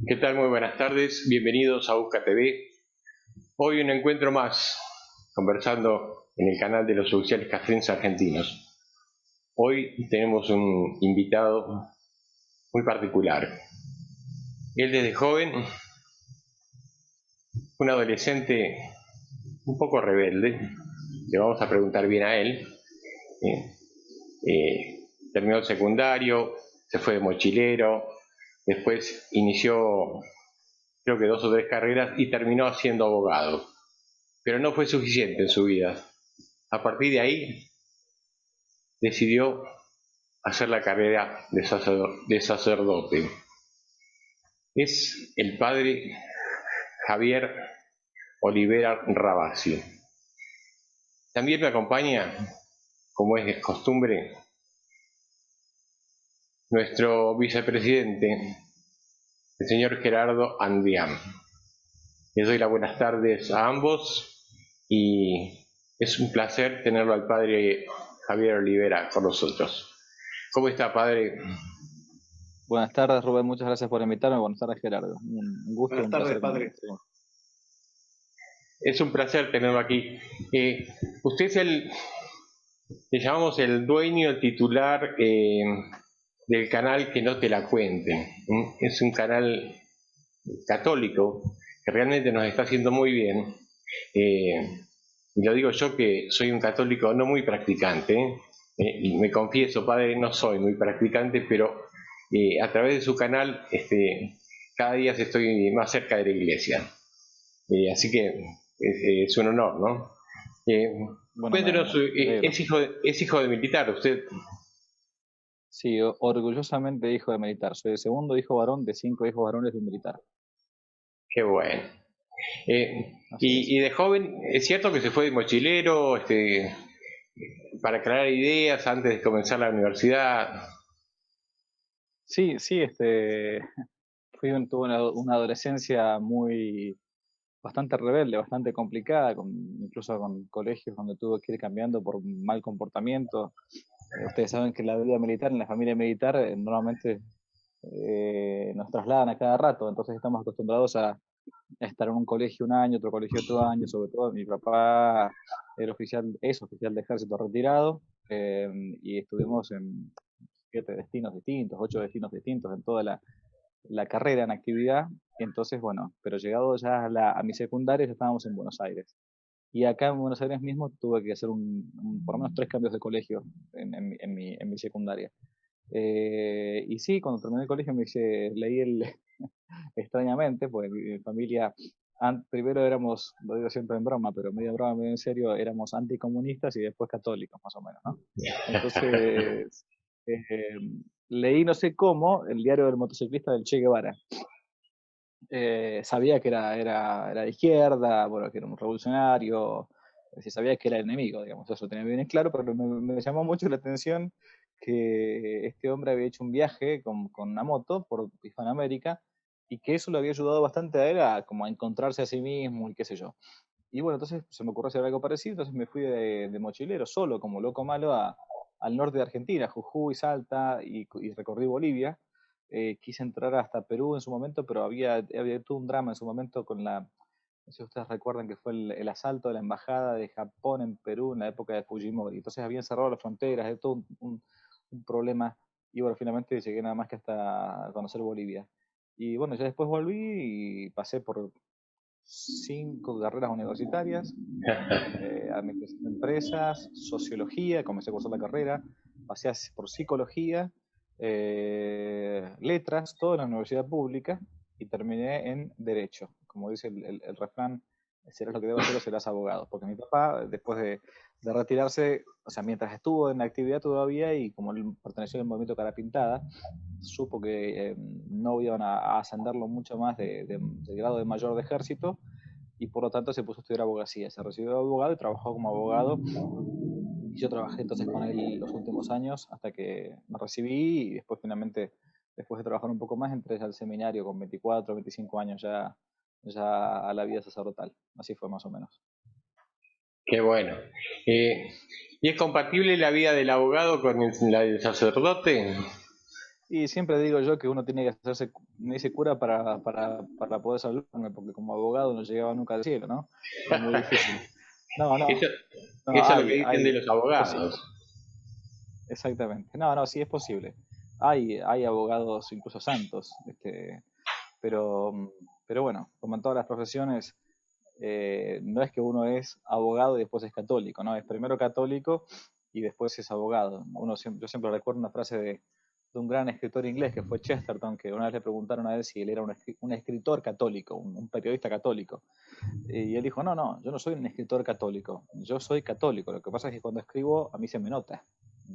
¿Qué tal? Muy buenas tardes, bienvenidos a Busca TV. Hoy un encuentro más, conversando en el canal de los oficiales castrenses argentinos. Hoy tenemos un invitado muy particular. Él desde joven, un adolescente un poco rebelde, le vamos a preguntar bien a él. Terminó el secundario, se fue de mochilero, después inició creo que 2 o 3 carreras y terminó siendo abogado. Pero no fue suficiente en su vida. A partir de ahí decidió hacer la carrera de sacerdote. Es el padre Javier Olivera Rabasi. También me acompaña, como es de costumbre, nuestro vicepresidente, el señor Gerardo Andiam. Les doy las buenas tardes a ambos y es un placer tenerlo al padre Javier Olivera con nosotros. ¿Cómo está, padre? Buenas tardes, Rubén. Muchas gracias por invitarme. Buenas tardes, Gerardo. Un gusto y Buenas un tardes, placer. padre. Es un placer tenerlo aquí. Usted es le llamamos el dueño, el titular del canal Que No Te La Cuenten. Es un canal católico que realmente nos está haciendo muy bien. Y lo digo yo, que soy un católico no muy practicante. Y me confieso, padre, no soy muy practicante, pero a través de su canal cada día estoy más cerca de la iglesia. Así que es un honor, ¿no? Bueno, Cuéntenos, me alegro. es hijo de militar usted. Sí, orgullosamente hijo de militar. Soy el segundo hijo varón de 5 hijos varones de un militar. Qué bueno. Así es. Y de joven, ¿es cierto que se fue de mochilero para aclarar ideas antes de comenzar la universidad? Sí, sí, tuve una adolescencia bastante rebelde, bastante complicada, incluso con colegios donde tuve que ir cambiando por mal comportamiento. Ustedes saben que la vida militar, en la familia militar, normalmente nos trasladan a cada rato, entonces estamos acostumbrados a estar en un colegio un año, otro colegio otro año. Sobre todo mi papá es oficial de ejército retirado, y estuvimos en 7 destinos distintos, 8 destinos distintos en toda la carrera en actividad. Y entonces, bueno, pero llegado ya a mi secundaria ya estábamos en Buenos Aires. Y acá en Buenos Aires mismo tuve que hacer por lo menos 3 cambios de colegio en mi secundaria. Y sí, cuando terminé el colegio leí extrañamente, pues mi familia, primero éramos, lo digo siempre en broma, pero medio broma, medio en serio, éramos anticomunistas y después católicos, más o menos, ¿no? Entonces, eh, leí no sé cómo el diario del motociclista del Che Guevara. Sabía que era de izquierda, bueno, que era un revolucionario, sabía que era el enemigo, digamos, eso lo tenía bien en claro, pero me llamó mucho la atención que este hombre había hecho un viaje con una moto por Hispanoamérica y que eso le había ayudado bastante a él a, como a encontrarse a sí mismo y qué sé yo. Y bueno, entonces se me ocurrió hacer algo parecido, entonces me fui de mochilero solo, como loco malo, al norte de Argentina, Jujuy, Salta, y recorrí Bolivia. Quise entrar hasta Perú en su momento, pero había todo un drama en su momento no sé si ustedes recuerdan que fue el asalto de la embajada de Japón en Perú en la época de Fujimori. Entonces habían cerrado las fronteras, de todo un problema. Y bueno, finalmente llegué nada más que hasta conocer Bolivia. Y bueno, ya después volví y pasé por 5 carreras universitarias: administración de empresas, sociología, comencé a cursar la carrera, pasé por psicología, letras, todo en la universidad pública, y terminé en derecho. Como dice el refrán, serás lo que debas ser o serás abogado. Porque mi papá, después de retirarse, o sea, mientras estuvo en la actividad todavía, y como él perteneció al movimiento Cara Pintada, supo que no iban a ascenderlo mucho más de grado de mayor de ejército, y por lo tanto se puso a estudiar abogacía. Se recibió de abogado y trabajó como abogado. Y yo trabajé entonces con él los últimos años hasta que me recibí, y después finalmente, después de trabajar un poco más, entré al seminario con 24, 25 años ya a la vida sacerdotal. Así fue más o menos. Qué bueno. ¿Y es compatible la vida del abogado con la del sacerdote? Y siempre digo yo que uno tiene que hacerse, me dice cura para poder salvarme, porque como abogado no llegaba nunca al cielo, ¿no? Es muy difícil. No, Eso, no, no, eso es lo que dicen de los es posible. abogados. Exactamente. No, no, sí es posible. Hay abogados incluso santos, pero, pero bueno, como en todas las profesiones, no es que uno es abogado y después es católico, ¿no? Es primero católico y después es abogado. Yo siempre recuerdo una frase de un gran escritor inglés que fue Chesterton, que una vez le preguntaron a él si él era un escritor católico, un periodista católico. Y él dijo, no, no, yo no soy un escritor católico, yo soy católico. Lo que pasa es que cuando escribo a mí se me nota.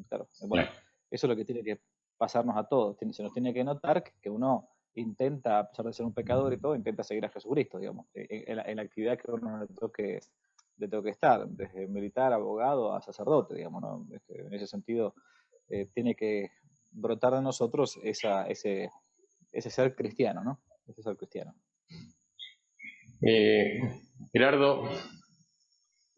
Claro, bueno, eso es lo que tiene que pasarnos a todos. Se nos tiene que notar que uno intenta, a pesar de ser un pecador y todo, intenta seguir a Jesucristo, digamos, en la actividad que uno le toque estar, desde militar, abogado a sacerdote, digamos, ¿no? En ese sentido, tiene que brotar de nosotros ese ser cristiano, ¿no? Ese ser cristiano. Gerardo,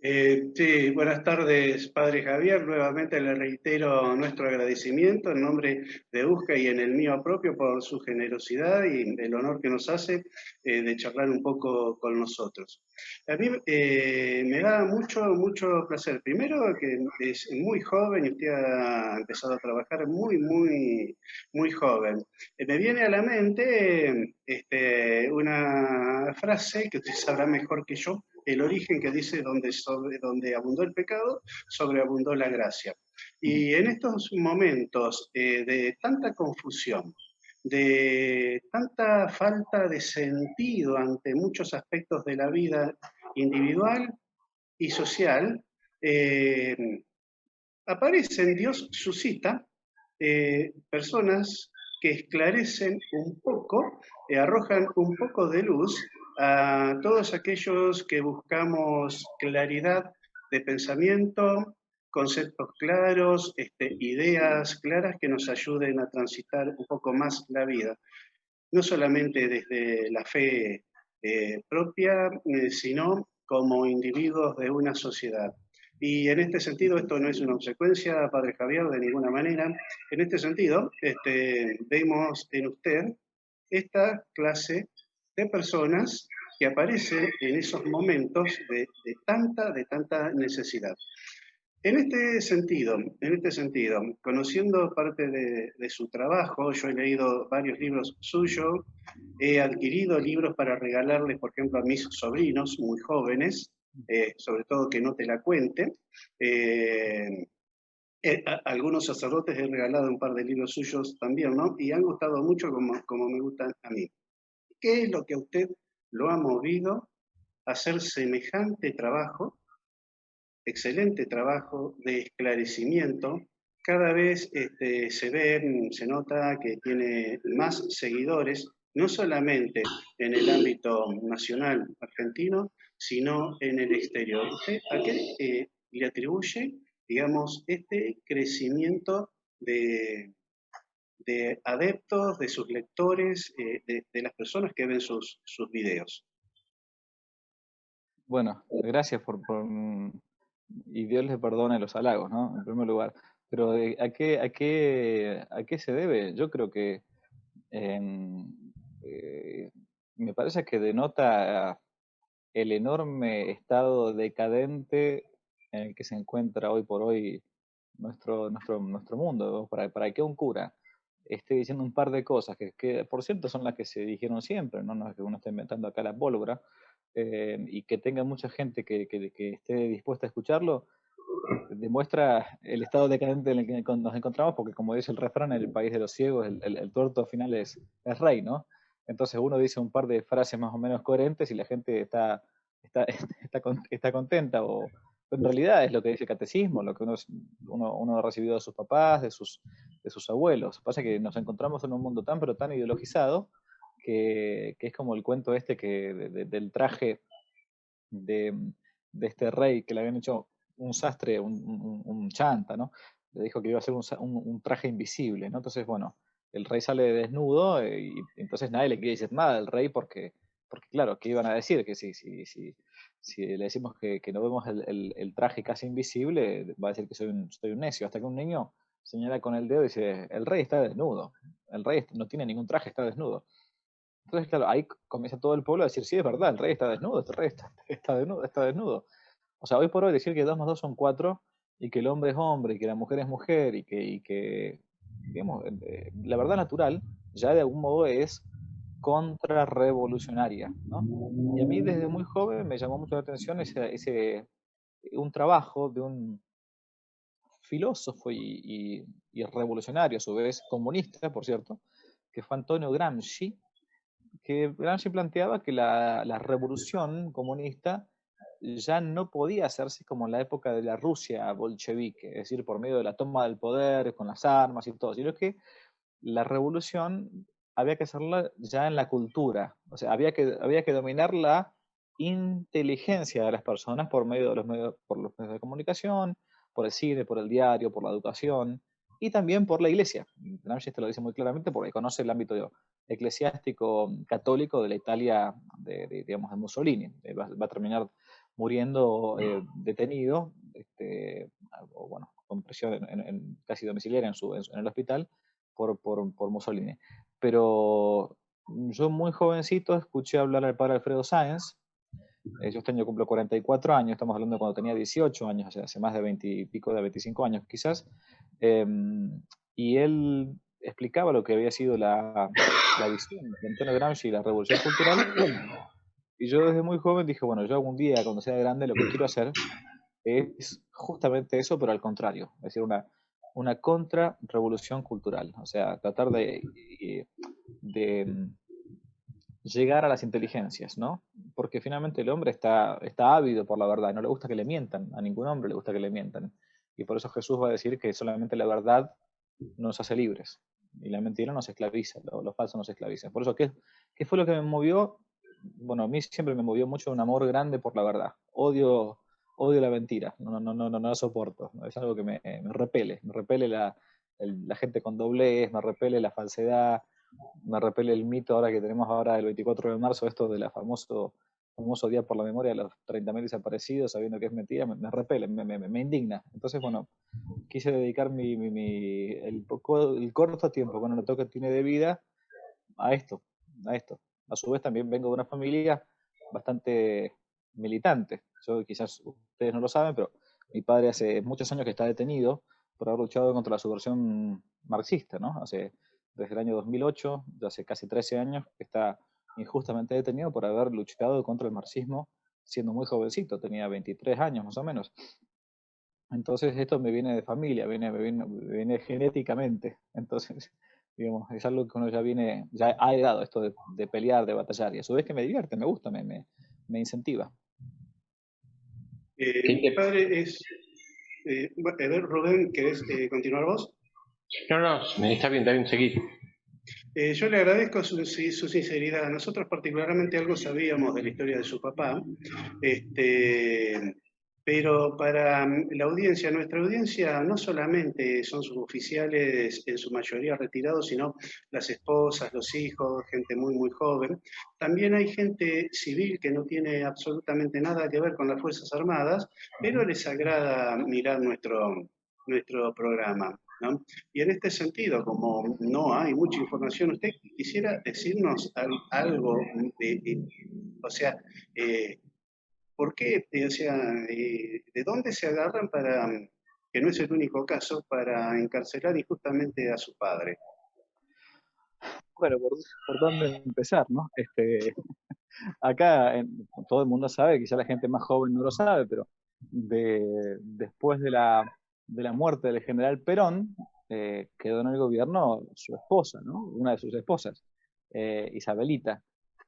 Sí, buenas tardes, Padre Javier. Nuevamente le reitero nuestro agradecimiento en nombre de USCA y en el mío propio por su generosidad y el honor que nos hace de charlar un poco con nosotros. A mí me da mucho placer. Primero que es muy joven y usted ha empezado a trabajar muy joven. Me viene a la mente una frase que usted sabrá mejor que yo, el origen, que dice donde abundó el pecado, sobreabundó la gracia. Y en estos momentos de tanta confusión, de tanta falta de sentido ante muchos aspectos de la vida individual y social, eh, aparecen, Dios suscita personas que esclarecen un poco, arrojan un poco de luz a todos aquellos que buscamos claridad de pensamiento, conceptos claros, ideas claras que nos ayuden a transitar un poco más la vida, no solamente desde la fe propia, sino como individuos de una sociedad. Y en este sentido, esto no es una consecuencia, Padre Javier, de ninguna manera. En este sentido, vemos en usted esta clase de personas que aparecen en esos momentos de tanta necesidad. En este sentido, conociendo parte de su trabajo, yo he leído varios libros suyos, he adquirido libros para regalarles, por ejemplo, a mis sobrinos muy jóvenes, sobre todo que no te la cuente. Eh, Algunos sacerdotes he regalado un par de libros suyos también, ¿no? Y han gustado mucho como me gustan a mí. ¿Qué es lo que a usted lo ha movido a hacer semejante trabajo, excelente trabajo de esclarecimiento? Cada vez se nota que tiene más seguidores, no solamente en el ámbito nacional argentino, sino en el exterior. ¿Usted a qué le atribuye, digamos, este crecimiento de adeptos, de sus lectores, de las personas que ven sus videos? Bueno, gracias y Dios le perdone los halagos, ¿no? En primer lugar. Pero ¿a qué se debe? Yo creo que em, eh, me parece que denota el enorme estado decadente en el que se encuentra hoy por hoy nuestro mundo, ¿no? ¿Para qué un cura esté diciendo un par de cosas que por cierto son las que se dijeron siempre, no es que uno esté inventando acá la pólvora, y que tenga mucha gente que esté dispuesta a escucharlo, demuestra el estado decadente en el que nos encontramos, porque como dice el refrán, en el país de los ciegos, el tuerto final es rey, ¿no? Entonces uno dice un par de frases más o menos coherentes y la gente está, está contenta, o en realidad es lo que dice el catecismo, lo que uno ha recibido de sus papás, de sus abuelos. Lo que pasa es que nos encontramos en un mundo tan, pero tan ideologizado, que es como el cuento del traje de, de este rey que le habían hecho un sastre, un chanta, ¿no? Le dijo que iba a ser un traje invisible, ¿no? Entonces, bueno, el rey sale desnudo, y entonces nadie le quiere decir nada al rey porque claro, ¿qué iban a decir? Que si le decimos que no vemos el traje casi invisible, va a decir que soy un necio, hasta que un niño señala con el dedo y dice, el rey está desnudo, el rey no tiene ningún traje, está desnudo. Entonces, claro, ahí comienza todo el pueblo a decir, sí, es verdad, el rey está desnudo, el rey está desnudo, está desnudo. O sea, hoy por hoy decir que 2 más 2 son 4 y que el hombre es hombre y que la mujer es mujer y que digamos, la verdad natural ya de algún modo es contrarrevolucionaria, ¿no? Y a mí desde muy joven me llamó mucho la atención un trabajo de un filósofo y revolucionario, a su vez comunista, por cierto, que fue Antonio Gramsci, que Gramsci planteaba que la revolución comunista ya no podía hacerse como en la época de la Rusia bolchevique, es decir, por medio de la toma del poder, con las armas y todo, sino que la revolución había que hacerla ya en la cultura, o sea, había que dominar la inteligencia de las personas por medio de por los medios de comunicación, por el cine, por el diario, por la educación y también por la iglesia. Gramsci te lo dice muy claramente porque conoce el ámbito eclesiástico católico de la Italia digamos, de Mussolini. Va a terminar muriendo detenido, o bueno, con prisión casi domiciliaria en el hospital por Mussolini. Pero yo muy jovencito escuché hablar al padre Alfredo Sáenz. Yo este año cumplo 44 años, estamos hablando de cuando tenía 18 años, o sea, hace más de 20 y pico, de 25 años quizás. Y él explicaba lo que había sido la visión de Antonio Gramsci y la revolución cultural. Y yo desde muy joven dije, bueno, yo algún día, cuando sea grande, lo que quiero hacer es justamente eso, pero al contrario, es decir, una contra-revolución cultural, o sea, tratar de llegar a las inteligencias, ¿no? Porque finalmente el hombre está ávido por la verdad, no le gusta que le mientan, a ningún hombre le gusta que le mientan. Y por eso Jesús va a decir que solamente la verdad nos hace libres y la mentira nos esclaviza, lo falso nos esclaviza. Por eso, ¿qué fue lo que me movió? Bueno, a mí siempre me movió mucho un amor grande por la verdad. Odio la mentira, no la soporto. Es algo que me repele la gente con doblez, me repele la falsedad, me repele el mito ahora que tenemos ahora el 24 de marzo, esto de la famoso Día por la Memoria de los 30.000 desaparecidos, sabiendo que es mentira, me repele, me indigna. Entonces, bueno, quise dedicar el corto tiempo, bueno, lo que tiene de vida a esto, a esto. A su vez también vengo de una familia bastante militante. Yo quizás ustedes no lo saben, pero mi padre hace muchos años que está detenido por haber luchado contra la subversión marxista, ¿no? Desde el año 2008, ya hace casi 13 años, que está injustamente detenido por haber luchado contra el marxismo siendo muy jovencito, tenía 23 años más o menos. Entonces esto me viene de familia, me viene genéticamente. Entonces, digamos, es algo que uno ya ha heredado esto de pelear, de batallar, y a su vez que me divierte, me gusta, me incentiva. Padre, a ver, Rubén, ¿querés continuar vos? No, está bien, seguir. Yo le agradezco su sinceridad. Nosotros particularmente algo sabíamos de la historia de su papá, pero para la audiencia, nuestra audiencia no solamente son sus oficiales en su mayoría retirados, sino las esposas, los hijos, gente muy, muy joven. También hay gente civil que no tiene absolutamente nada que ver con las Fuerzas Armadas, pero les agrada mirar nuestro programa, ¿no? Y en este sentido, como no hay mucha información, ¿usted quisiera decirnos algo o sea, por qué, o sea, de dónde se agarran para, que no es el único caso, para encarcelar injustamente a su padre? Bueno, ¿por dónde empezar, no? Acá todo el mundo sabe, quizá la gente más joven no lo sabe, pero después de la muerte del general Perón, quedó en el gobierno su esposa, ¿no? Una de sus esposas, Isabelita,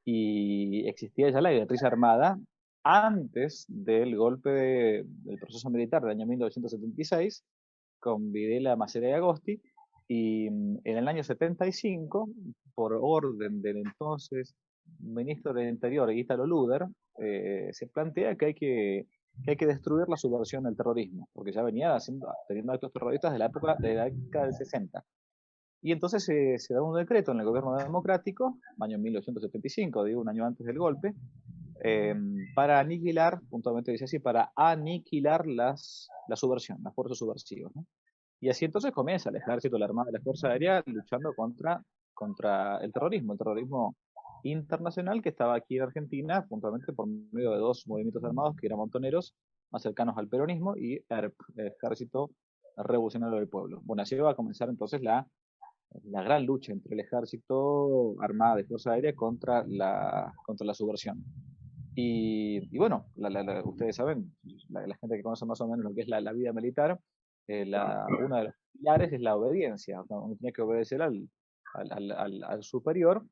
y existía ya la guerrilla armada antes del golpe del proceso militar del año 1976, con Videla, Masera y Agosti, y en el año 75, por orden del entonces ministro del Interior, Ítalo Luder, se plantea que hay que destruir la subversión del terrorismo, porque ya venía teniendo actos terroristas de la década del 60. Y entonces se da un decreto en el gobierno democrático, año 1975, digo, un año antes del golpe, para aniquilar, puntualmente dice así, para aniquilar la subversión, las fuerzas subversivas, ¿no? Y así entonces comienza el ejército, la armada y la fuerza aérea luchando contra el terrorismo internacional que estaba aquí en Argentina, puntualmente por medio de dos movimientos armados que eran montoneros, más cercanos al peronismo, y ERP, Ejército Revolucionario del Pueblo. Bueno, así va a comenzar entonces la gran lucha entre el ejército, armada y fuerza aérea contra la subversión. Y bueno, ustedes saben, la gente que conoce más o menos lo que es la vida militar, uno de los pilares es la obediencia. Uno tiene que obedecer al superior,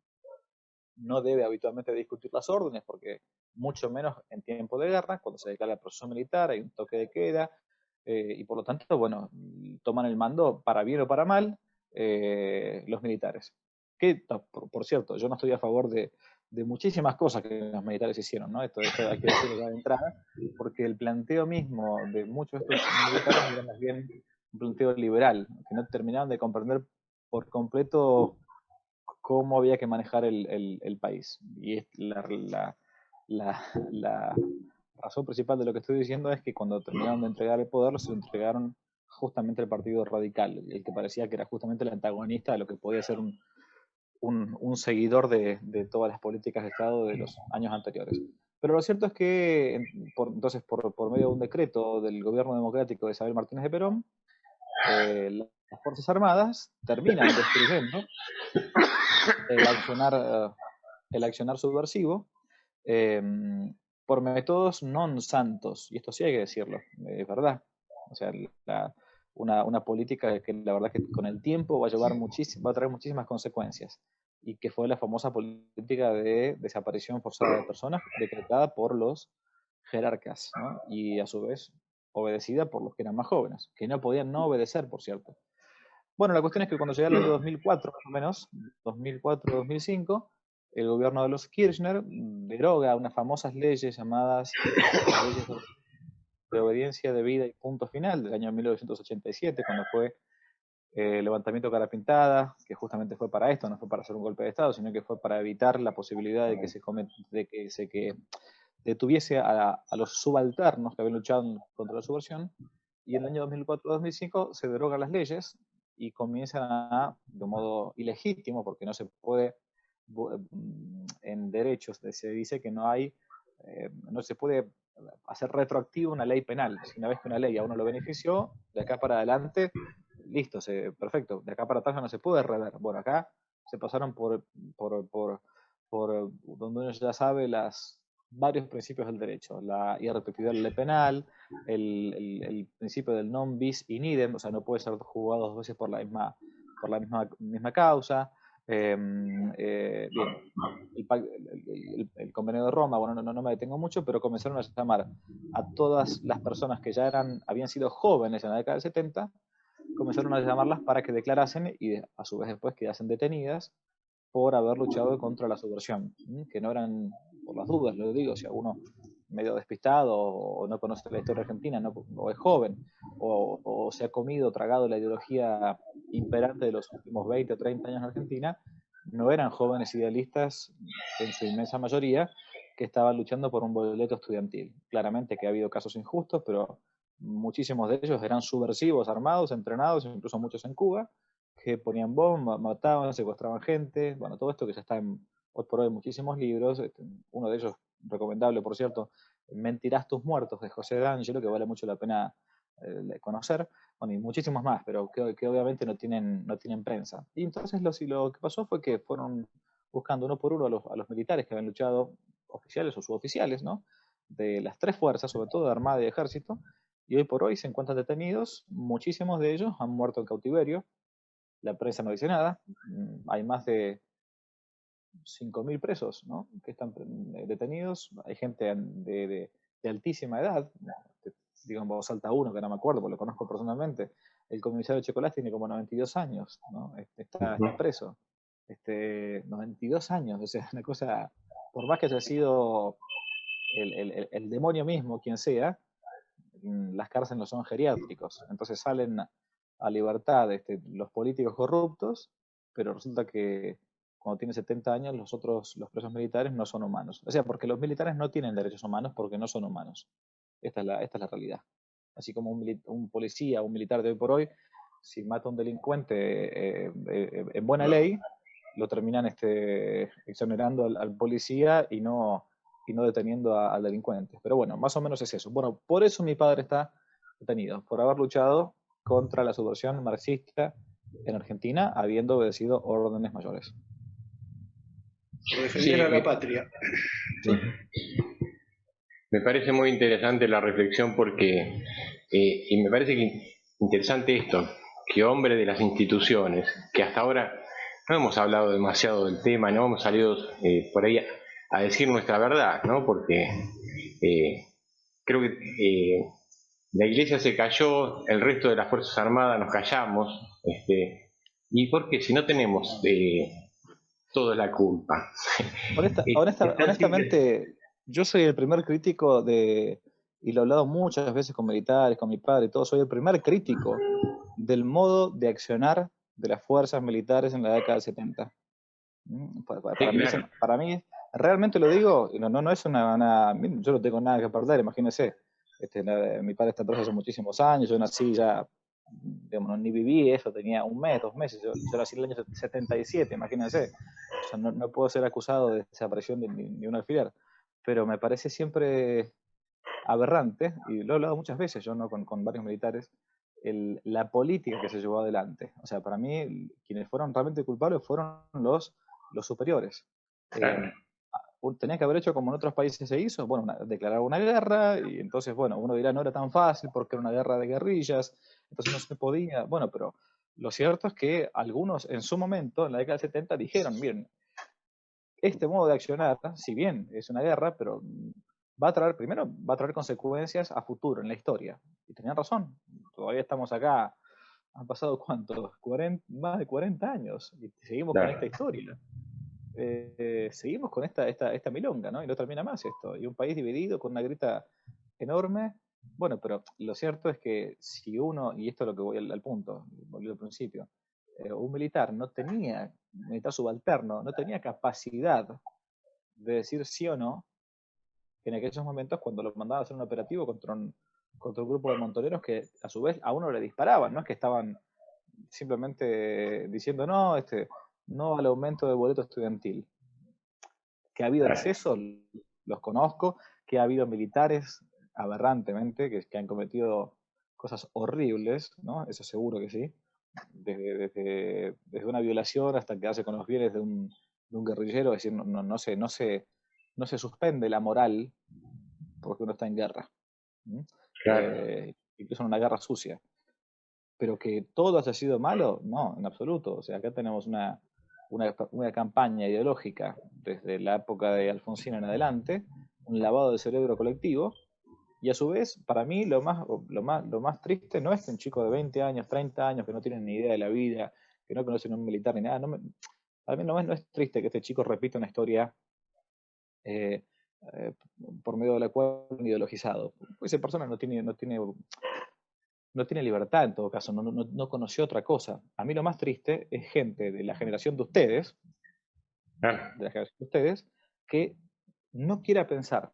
no debe habitualmente discutir las órdenes, porque mucho menos en tiempo de guerra, cuando se declara el proceso militar, hay un toque de queda, y por lo tanto, bueno, toman el mando para bien o para mal los militares. Que, por cierto, yo no estoy a favor de muchísimas cosas que los militares hicieron, ¿no? Esto hay que decirlo ya de entrada, porque el planteo mismo de muchos de estos militares era más bien un planteo liberal, que no terminaban de comprender por completo cómo había que manejar el país. Y la razón principal de lo que estoy diciendo es que cuando terminaron de entregar el poder, se lo entregaron justamente al Partido Radical, el que parecía que era justamente el antagonista de lo que podía ser un seguidor de todas las políticas de Estado de los años anteriores. Pero lo cierto es que, entonces, por medio de un decreto del gobierno democrático de Isabel Martínez de Perón, las Fuerzas Armadas terminan destruyendo el accionar subversivo eh, por métodos non santos, y esto sí hay que decirlo, es verdad. O sea, una política que la verdad que con el tiempo va a traer muchísimas consecuencias, y que fue la famosa política de desaparición forzada de personas decretada por los jerarcas, ¿no? Y a su vez obedecida por los que eran más jóvenes, que no podían no obedecer, por cierto. Bueno, la cuestión es que cuando llega el año 2004, más o menos, 2004-2005, el gobierno de los Kirchner deroga unas famosas leyes llamadas las leyes de obediencia debida y punto final del año 1987, cuando fue el levantamiento cara pintada, que justamente fue para esto, no fue para hacer un golpe de Estado, sino que fue para evitar la posibilidad de que detuviese a los subalternos que habían luchado contra la subversión. Y en el año 2004-2005 se derogan las leyes y comienzan de modo ilegítimo, porque no se puede, en derechos se dice que no se puede hacer retroactivo una ley penal. Si una vez que una ley a uno lo benefició, de acá para adelante, listo, perfecto, de acá para atrás no se puede rever. Bueno, acá se pasaron por donde uno ya sabe varios principios del derecho, la irrepetibilidad de la ley penal, el principio del non bis in idem, o sea, no puede ser juzgado dos veces por la misma causa. Bien, el Convenio de Roma, bueno, no me detengo mucho, pero comenzaron a llamar a todas las personas que ya habían sido jóvenes en la década del 70, comenzaron a llamarlas para que declarasen y a su vez después quedasen detenidas por haber luchado contra la subversión, que no eran, por las dudas, lo digo, si alguno medio despistado o no conoce la historia argentina, o es joven, o se ha comido, tragado la ideología imperante de los últimos 20 o 30 años en Argentina, no eran jóvenes idealistas en su inmensa mayoría que estaban luchando por un boleto estudiantil. Claramente que ha habido casos injustos, pero muchísimos de ellos eran subversivos, armados, entrenados, incluso muchos en Cuba, que ponían bombas, mataban, secuestraban gente, bueno, todo esto que ya está hoy por hoy en muchísimos libros, uno de ellos, recomendable por cierto, Mentirás tus muertos, de José D'Angelo, que vale mucho la pena conocer, bueno, y muchísimos más, pero que obviamente no tienen prensa. Y entonces lo que pasó fue que fueron buscando uno por uno a los militares que habían luchado, oficiales o suboficiales, ¿no? De las tres fuerzas, sobre todo de Armada y de Ejército, y hoy por hoy se encuentran detenidos, muchísimos de ellos han muerto en cautiverio, la prensa no dice nada, hay más de 5.000 presos, ¿no? Que están detenidos, hay gente de altísima edad, digo en voz alta uno, que no me acuerdo, porque lo conozco personalmente, el comisario Checolás tiene como 92 años, ¿no? Está preso, 92 años, o sea, una cosa, por más que haya sido el demonio mismo, quien sea, las cárceles no son geriátricos, entonces salen a libertad los políticos corruptos, pero resulta que cuando tienen 70 años los presos militares no son humanos. O sea, porque los militares no tienen derechos humanos porque no son humanos. Esta es la realidad. Así como un policía, un militar de hoy por hoy, si mata a un delincuente en buena ley, lo terminan exonerando al policía y no deteniendo al delincuente. Pero bueno, más o menos es eso. Bueno, por eso mi padre está detenido, por haber luchado contra la subversión marxista en Argentina, habiendo obedecido órdenes mayores. Por defender a la patria. Sí. Me parece muy interesante la reflexión porque, y me parece que interesante esto, que hombre de las instituciones, que hasta ahora no hemos hablado demasiado del tema, no hemos salido por ahí a decir nuestra verdad, ¿no? Porque creo que la iglesia se cayó, el resto de las Fuerzas Armadas nos callamos, y porque si no tenemos toda la culpa. Honestamente, yo soy el primer crítico y lo he hablado muchas veces con militares, con mi padre y todo, soy el primer crítico del modo de accionar de las fuerzas militares en la década del 70. Para mí, realmente lo digo, no es yo no tengo nada que perder, imagínense. Mi padre está preso hace muchísimos años, yo nací ya, digamos, ni viví eso, tenía un mes, 2 meses, yo nací en el año 77, imagínense. O sea, no puedo ser acusado de desaparición ni un alfiler, pero me parece siempre aberrante, y lo he hablado muchas veces yo, ¿no? con varios militares, la política que se llevó adelante. O sea, para mí, quienes fueron realmente culpables fueron los superiores. Tenía que haber hecho como en otros países se hizo, bueno, declarar una guerra, y entonces, bueno, uno dirá no era tan fácil porque era una guerra de guerrillas, entonces no se podía, bueno, pero lo cierto es que algunos en su momento, en la década del 70, dijeron, miren, este modo de accionar, si bien es una guerra, pero primero va a traer consecuencias a futuro, en la historia. Y tenían razón, todavía estamos acá, han pasado ¿cuántos? Más de 40 años, y seguimos con esta historia. Seguimos con esta milonga, ¿no? Y no termina más esto. Y un país dividido con una grieta enorme. Bueno, pero lo cierto es que si uno, y esto es lo que voy al punto, volví al principio, un militar militar subalterno, no tenía capacidad de decir sí o no, que en aquellos momentos cuando lo mandaban a hacer un operativo contra un grupo de montoneros que a su vez a uno le disparaban, no es que estaban simplemente diciendo no al aumento del boleto estudiantil. Que ha habido excesos, los conozco, que ha habido militares aberrantemente que han cometido cosas horribles, ¿no? Eso seguro que sí. Desde una violación hasta quedarse con los bienes de un guerrillero, es decir, no se suspende la moral porque uno está en guerra. Incluso en una guerra sucia. Pero que todo haya sido malo, no, en absoluto. O sea, acá tenemos una campaña ideológica desde la época de Alfonsín en adelante, un lavado de cerebro colectivo, y a su vez, para mí, lo más triste no es que un chico de 20 años, 30 años, que no tiene ni idea de la vida, que no conoce un militar ni nada, para mí no es triste que este chico repita una historia por medio de la cual es ideologizado. Pues esa persona no tiene libertad en todo caso, no conoció otra cosa. A mí lo más triste es gente de la generación de ustedes, que no quiera pensar,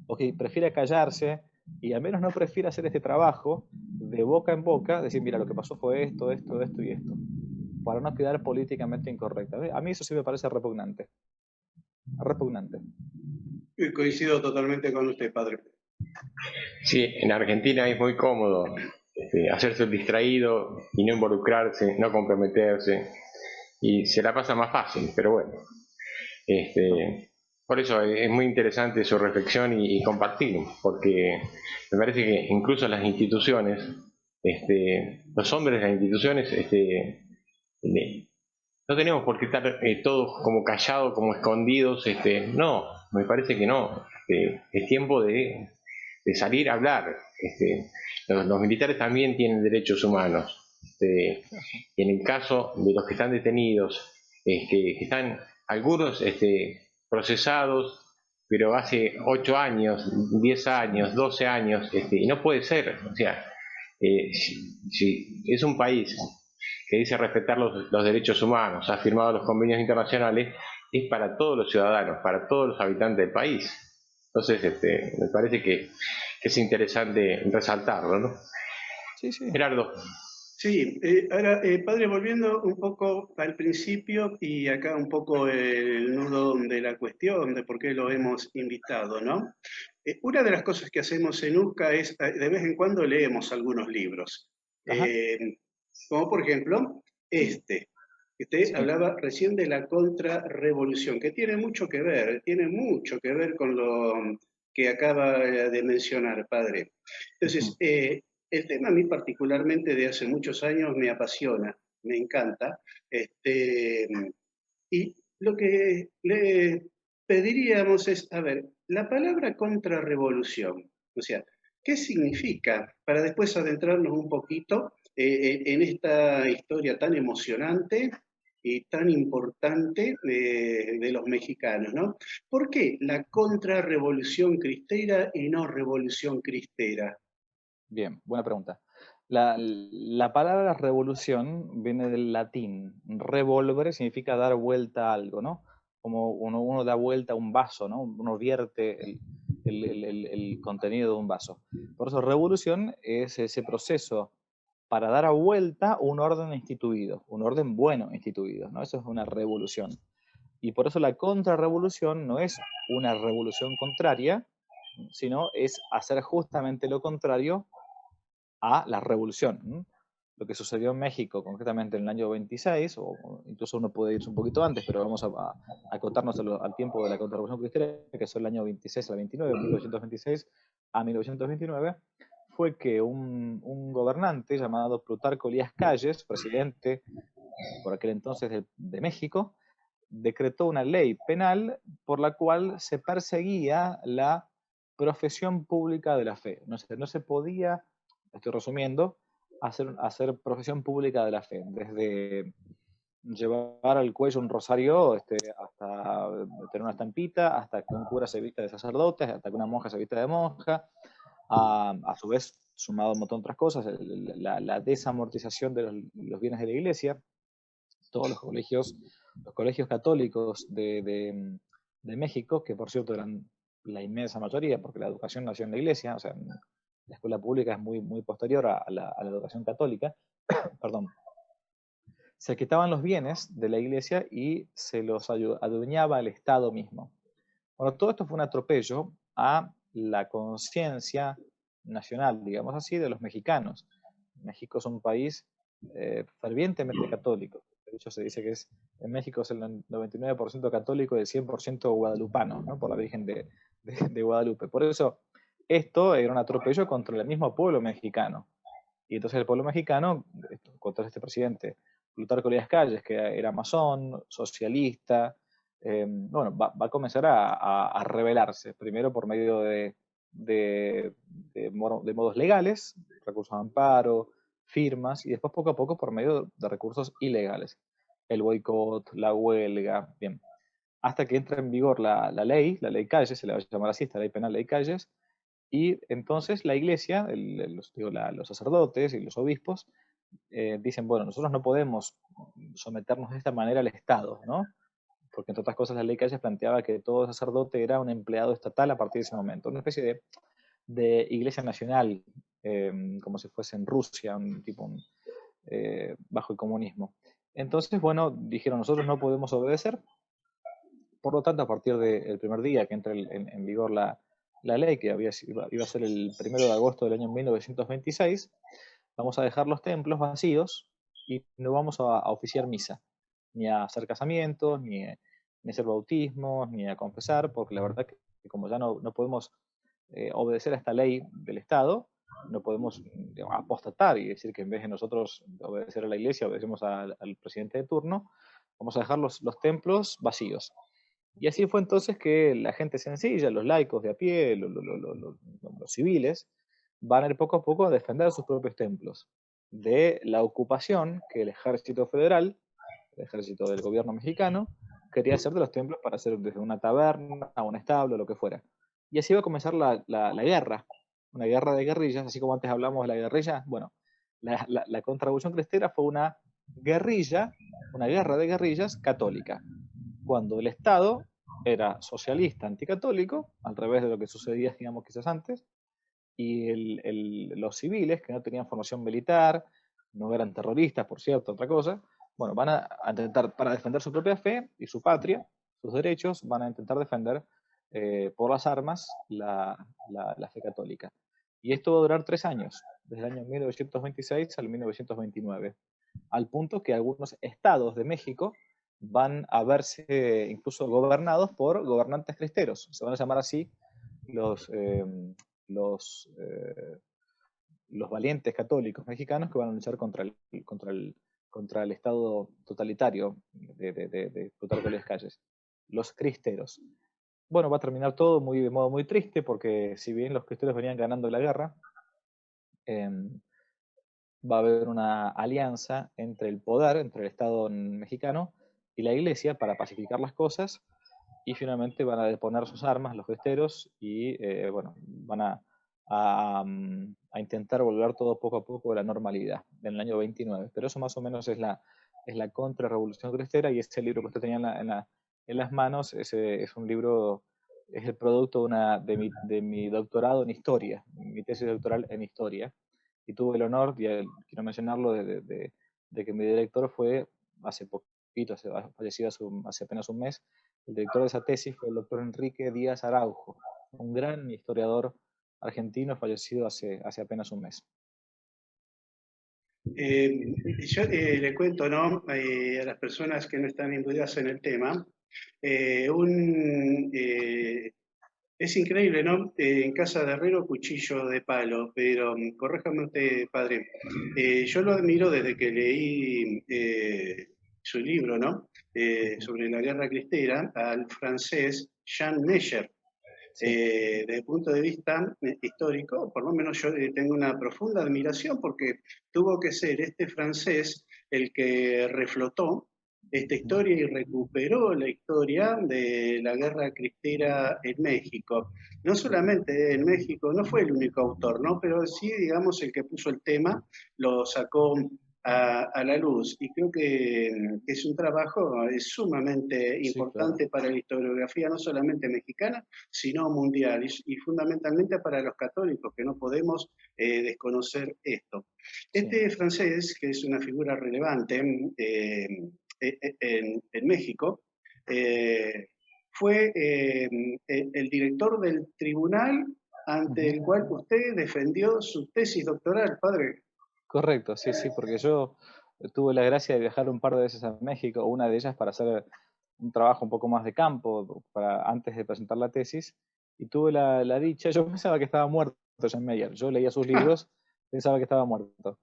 o que prefiera callarse, y al menos no prefiere hacer este trabajo de boca en boca, decir, mira, lo que pasó fue esto, esto, esto y esto, para no quedar políticamente incorrecta. A mí eso sí me parece repugnante. Repugnante. Y coincido totalmente con usted, padre. Sí, en Argentina es muy cómodo hacerse el distraído y no involucrarse, no comprometerse, y se la pasa más fácil, pero bueno. Por eso es muy interesante su reflexión y compartir, porque me parece que incluso las instituciones, los hombres de las instituciones, no tenemos por qué estar todos como callados, como escondidos, no, me parece que no, es tiempo de salir a hablar. Los militares también tienen derechos humanos, y en el caso de los que están detenidos, que están algunos procesados, pero hace 8 años, 10 años, 12 años, y no puede ser. O sea, si es un país que dice respetar los derechos humanos, ha firmado los convenios internacionales, es para todos los ciudadanos, para todos los habitantes del país. Entonces, me parece que es interesante resaltarlo, ¿no? Sí, sí. Gerardo, Sí, ahora, padre, volviendo un poco al principio y acá un poco el nudo de la cuestión de por qué lo hemos invitado, ¿no? Una de las cosas que hacemos en UCA es, de vez en cuando leemos algunos libros, Ajá, como por ejemplo este, que usted sí. hablaba recién de la contrarrevolución, que tiene mucho que ver con lo que acaba de mencionar, padre. Entonces, Ujú. el tema a mí particularmente de hace muchos años me apasiona, me encanta. Este, y lo que le pediríamos es, a ver, la palabra contrarrevolución, o sea, ¿qué significa? Para después adentrarnos un poquito en esta historia tan emocionante y tan importante de los mexicanos, ¿no? ¿Por qué la contrarrevolución cristera y no revolución cristera? Bien, buena pregunta. La palabra revolución viene del latín. Revolvere significa dar vuelta a algo, ¿no? Como uno da vuelta a un vaso, ¿no? Uno vierte el contenido de un vaso. Por eso revolución es ese proceso para dar a vuelta un orden instituido, un orden bueno instituido, ¿no? Eso es una revolución. Y por eso la contrarrevolución no es una revolución contraria, sino es hacer justamente lo contrario a la revolución. Lo que sucedió en México, concretamente en el año 26, o incluso uno puede irse un poquito antes, pero vamos a acotarnos al tiempo de la contrarrevolución cristera, que es el año 26 al 29, 1926 a 1929, fue que un gobernante llamado Plutarco Elías Calles, presidente por aquel entonces de México, decretó una ley penal por la cual se perseguía la profesión pública de la fe. No se podía, estoy resumiendo, hacer profesión pública de la fe, desde llevar al cuello un rosario hasta tener una estampita, hasta que un cura se vista de sacerdote, hasta que una monja se vista de monja, a su vez sumado a un montón de otras cosas, la desamortización de los bienes de la iglesia, todos los colegios católicos de México, que por cierto eran la inmensa mayoría, porque la educación nació en la iglesia, o sea, la escuela pública es muy posterior a la educación católica, perdón, se quitaban los bienes de la iglesia y se los adueñaba el Estado mismo. Bueno, todo esto fue un atropello a la conciencia nacional, digamos así, de los mexicanos. México es un país fervientemente católico. De hecho, se dice que en México es el 99% católico y el 100% guadalupano, ¿no? Por la Virgen de Guadalupe. Por eso, esto era un atropello contra el mismo pueblo mexicano. Y entonces el pueblo mexicano, contra este presidente, Plutarco Elías Calles, que era masón, socialista, bueno, va a comenzar a rebelarse, primero por medio de modos legales, recursos de amparo, firmas, y después poco a poco por medio de recursos ilegales. El boicot, la huelga, bien. Hasta que entra en vigor la ley Calles, se le va a llamar así, esta ley penal, ley Calles, y entonces la iglesia, los sacerdotes y los obispos, dicen, bueno, nosotros no podemos someternos de esta manera al Estado, ¿no? Porque entre otras cosas la ley Calles planteaba que todo sacerdote era un empleado estatal a partir de ese momento, una especie de iglesia nacional, como si fuese en Rusia, bajo el comunismo. Entonces, bueno, dijeron, nosotros no podemos obedecer, por lo tanto, a partir del primer día que entra en vigor la ley, que iba a ser el 1 de agosto del año 1926, vamos a dejar los templos vacíos y no vamos a oficiar misa, ni a hacer casamientos, ni a hacer bautismos, ni a confesar, porque la verdad que como ya no podemos obedecer a esta ley del Estado, no podemos, digamos, apostatar y decir que en vez de nosotros obedecer a la iglesia, obedecemos al presidente de turno, vamos a dejar los templos vacíos. Y así fue entonces que la gente sencilla, los laicos de a pie, los civiles, van a ir poco a poco a defender sus propios templos de la ocupación que el ejército federal, el ejército del gobierno mexicano, quería hacer de los templos para hacer desde una taberna a un establo, lo que fuera. Y así va a comenzar la guerra, una guerra de guerrillas, así como antes hablamos de la guerrilla. Bueno, la contrarrevolución cristera fue una guerra de guerrillas católica, cuando el Estado era socialista, anticatólico, al revés de lo que sucedía, digamos, quizás antes, y los civiles, que no tenían formación militar, no eran terroristas, por cierto, otra cosa. Bueno, van a intentar, para defender su propia fe y su patria, sus derechos, van a intentar defender por las armas la fe católica. Y esto va a durar 3 años, desde el año 1926 al 1929, al punto que algunos estados de México van a verse incluso gobernados por gobernantes cristeros. Se van a llamar así los, eh, los, eh, los valientes católicos mexicanos que van a luchar contra el Estado totalitario de explotar las calles, los cristeros. Bueno, va a terminar todo de modo muy triste, porque si bien los cristeros venían ganando la guerra, eh, va a haber una alianza entre el poder, entre el Estado mexicano y la Iglesia para pacificar las cosas, y finalmente van a deponer sus armas los cristeros y bueno, van a intentar volver todo poco a poco a la normalidad en el año 29. Pero eso más o menos es la contrarrevolución cristera, y ese libro que usted tenía en las manos es un libro, es el producto de mi doctorado en historia, mi tesis doctoral en historia, y tuve el honor, y quiero mencionarlo, de que mi director fue hace poquito, fallecido hace apenas un mes. El director de esa tesis fue el doctor Enrique Díaz Araujo, un gran historiador argentino fallecido hace apenas un mes. Yo le cuento, ¿no? A las personas que no están imbuidas en el tema, es increíble, ¿no? En casa de herrero, cuchillo de palo, pero corréjame usted, padre. Yo lo admiro desde que leí su libro, ¿no? Sobre la guerra cristera, al francés Jean Meyer. Sí. Desde el punto de vista histórico, por lo menos yo tengo una profunda admiración, porque tuvo que ser este francés el que reflotó esta historia y recuperó la historia de la guerra cristera en México. No solamente en México, no fue el único autor, ¿no? Pero sí, digamos, el que puso el tema, lo sacó a la luz, y creo que es un trabajo sumamente importante, sí, claro, para la historiografía no solamente mexicana, sino mundial, y fundamentalmente para los católicos, que no podemos desconocer esto. Este, sí, francés, que es una figura relevante en México, fue el director del tribunal ante el cual usted defendió su tesis doctoral, padre. Correcto, sí, sí, porque yo tuve la gracia de viajar un par de veces a México, una de ellas para hacer un trabajo un poco más de campo, antes de presentar la tesis, y tuve la dicha, yo pensaba que estaba muerto Jean Meyer, yo leía sus libros, pensaba que estaba muerto,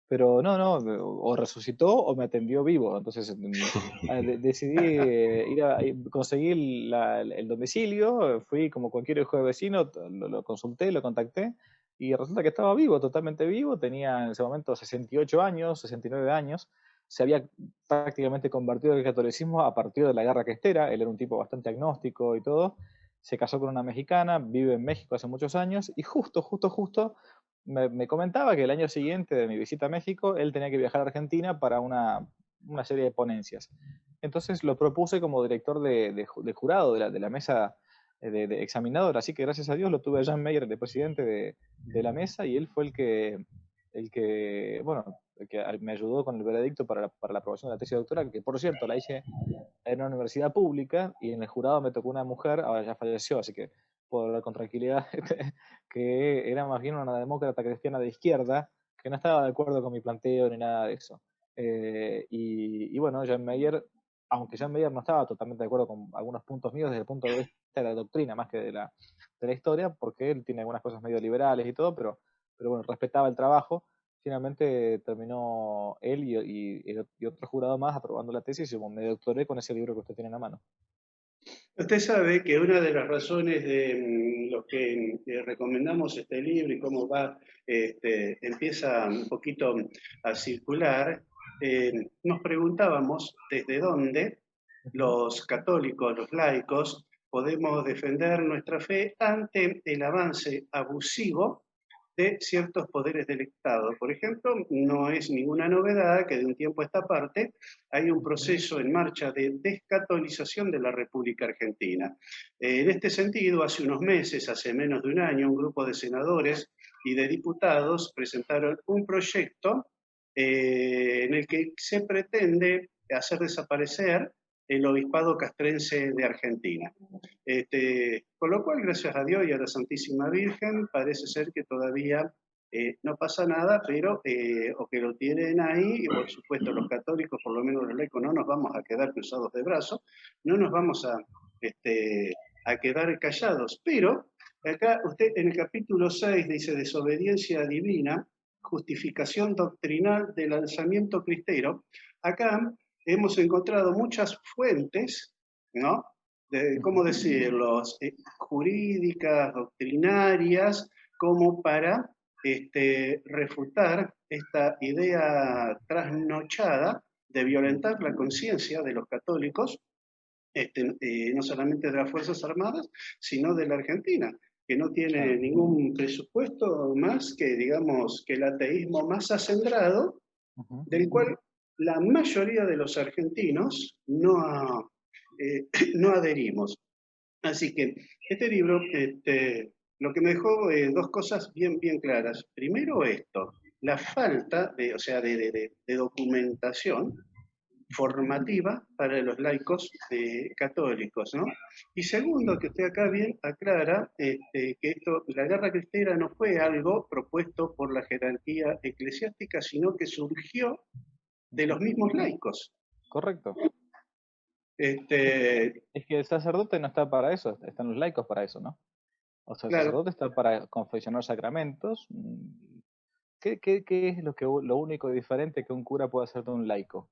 pero no, o resucitó o me atendió vivo. Entonces decidí conseguir el domicilio, fui como cualquier hijo de vecino, lo consulté, lo contacté, y resulta que estaba vivo, totalmente vivo, tenía en ese momento 68 años, 69 años, se había prácticamente convertido al catolicismo a partir de la guerra cristera, él era un tipo bastante agnóstico y todo, se casó con una mexicana, vive en México hace muchos años, y justo me comentaba que el año siguiente de mi visita a México, él tenía que viajar a Argentina para una serie de ponencias. Entonces lo propuse como director de jurado de la mesa de examinador, así que gracias a Dios lo tuve a Jean Meyer, el presidente de la mesa, y él fue el que me ayudó con el veredicto para la aprobación de la tesis doctoral, que por cierto la hice en una universidad pública, y en el jurado me tocó una mujer, ahora ya falleció, así que puedo hablar con tranquilidad, que era más bien una demócrata cristiana de izquierda, que no estaba de acuerdo con mi planteo ni nada de eso. Y bueno, Jean Meyer, aunque Jean Meyer no estaba totalmente de acuerdo con algunos puntos míos desde el punto de vista de la doctrina más que de la historia, porque él tiene algunas cosas medio liberales y todo, pero bueno, respetaba el trabajo. Finalmente terminó él y otro jurado más aprobando la tesis, y me doctoré con ese libro que usted tiene en la mano. Usted sabe que una de las razones de los que recomendamos este libro y cómo empieza un poquito a circular, nos preguntábamos desde dónde los católicos, los laicos, podemos defender nuestra fe ante el avance abusivo de ciertos poderes del Estado. Por ejemplo, no es ninguna novedad que de un tiempo a esta parte hay un proceso en marcha de descatolización de la República Argentina. En este sentido, hace unos meses, hace menos de un año, un grupo de senadores y de diputados presentaron un proyecto en el que se pretende hacer desaparecer el obispado castrense de Argentina. Con lo cual, gracias a Dios y a la Santísima Virgen, parece ser que todavía no pasa nada, pero o que lo tienen ahí, y por supuesto los católicos, por lo menos los laicos, no nos vamos a quedar cruzados de brazos, no nos vamos a quedar callados, pero acá usted en el capítulo 6 dice desobediencia divina, justificación doctrinal del alzamiento cristero. Acá hemos encontrado muchas fuentes, ¿no? ¿Cómo decirlo? Jurídicas, doctrinarias, como para refutar esta idea trasnochada de violentar la conciencia de los católicos, no solamente de las Fuerzas Armadas, sino de la Argentina, que no tiene ningún presupuesto más que, digamos, que el ateísmo más acendrado, del cual la mayoría de los argentinos no adherimos. Así que este libro, lo que me dejó dos cosas bien claras. Primero esto, la falta de documentación formativa para los laicos católicos, ¿no? Y segundo, que usted acá bien aclara que la guerra cristera no fue algo propuesto por la jerarquía eclesiástica, sino que surgió de los mismos laicos. Correcto. Es que el sacerdote no está para eso, están los laicos para eso, ¿no? O sea, el sacerdote está para confeccionar sacramentos. ¿Qué es lo único diferente que un cura puede hacer de un laico?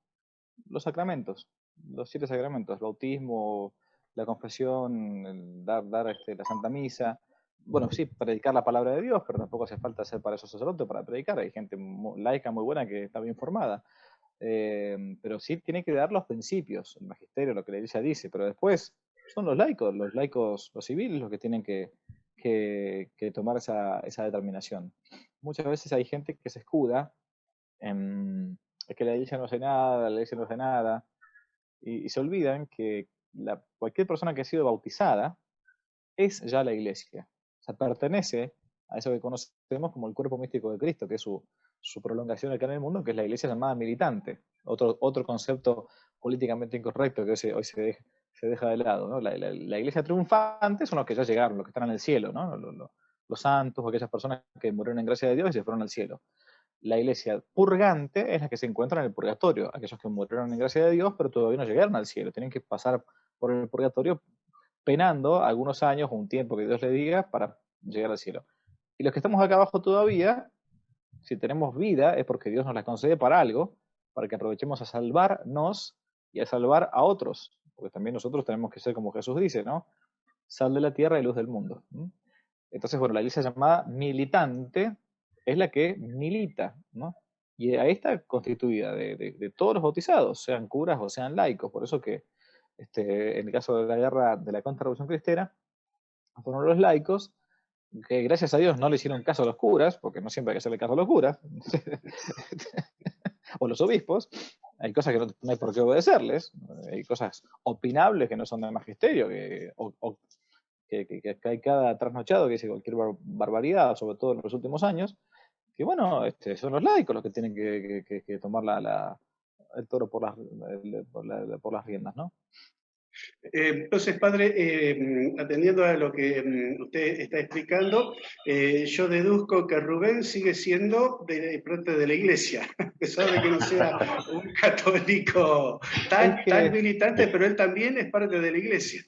Los sacramentos, los 7 sacramentos, el bautismo, la confesión, dar la Santa Misa. Bueno, sí, predicar la palabra de Dios, pero tampoco hace falta ser para eso sacerdote, para predicar. Hay gente laica muy buena que está bien formada. Pero sí tiene que dar los principios, el magisterio, lo que la Iglesia dice, pero después son los laicos, los civiles, los que tienen que tomar esa determinación. Muchas veces hay gente que se escuda en que la Iglesia no hace nada, la Iglesia no hace nada, y se olvidan que cualquier persona que ha sido bautizada es ya la Iglesia. O sea, pertenece a eso que conocemos como el cuerpo místico de Cristo, que es su prolongación acá en el mundo, que es la Iglesia llamada militante. Otro concepto políticamente incorrecto que hoy se deja de lado, ¿no? La Iglesia triunfante son los que ya llegaron, los que están en el cielo, ¿no? Los santos o aquellas personas que murieron en gracia de Dios y se fueron al cielo. La Iglesia purgante es la que se encuentra en el purgatorio, aquellos que murieron en gracia de Dios, pero todavía no llegaron al cielo, tienen que pasar por el purgatorio penando algunos años o un tiempo que Dios le diga para llegar al cielo. Y los que estamos acá abajo todavía, si tenemos vida, es porque Dios nos la concede para algo, para que aprovechemos a salvarnos y a salvar a otros, porque también nosotros tenemos que ser como Jesús dice, ¿no? Sal de la tierra y luz del mundo. Entonces, bueno, la Iglesia llamada militante es la que milita, ¿no? Y ahí está constituida de todos los bautizados, sean curas o sean laicos. Por eso que en el caso de la guerra de la Contrarrevolución Cristera, fueron los laicos que gracias a Dios no le hicieron caso a los curas, porque no siempre hay que hacerle caso a los curas, o los obispos. Hay cosas que no hay por qué obedecerles, hay cosas opinables que no son del magisterio, que hay cada trasnochado que dice cualquier barbaridad, sobre todo en los últimos años, que bueno, son los laicos los que tienen que tomar el toro por las riendas, ¿no? Entonces, padre, atendiendo a lo que usted está explicando, yo deduzco que Rubén sigue siendo parte de la Iglesia, a pesar de que no sea un católico tan militante, pero él también es parte de la Iglesia.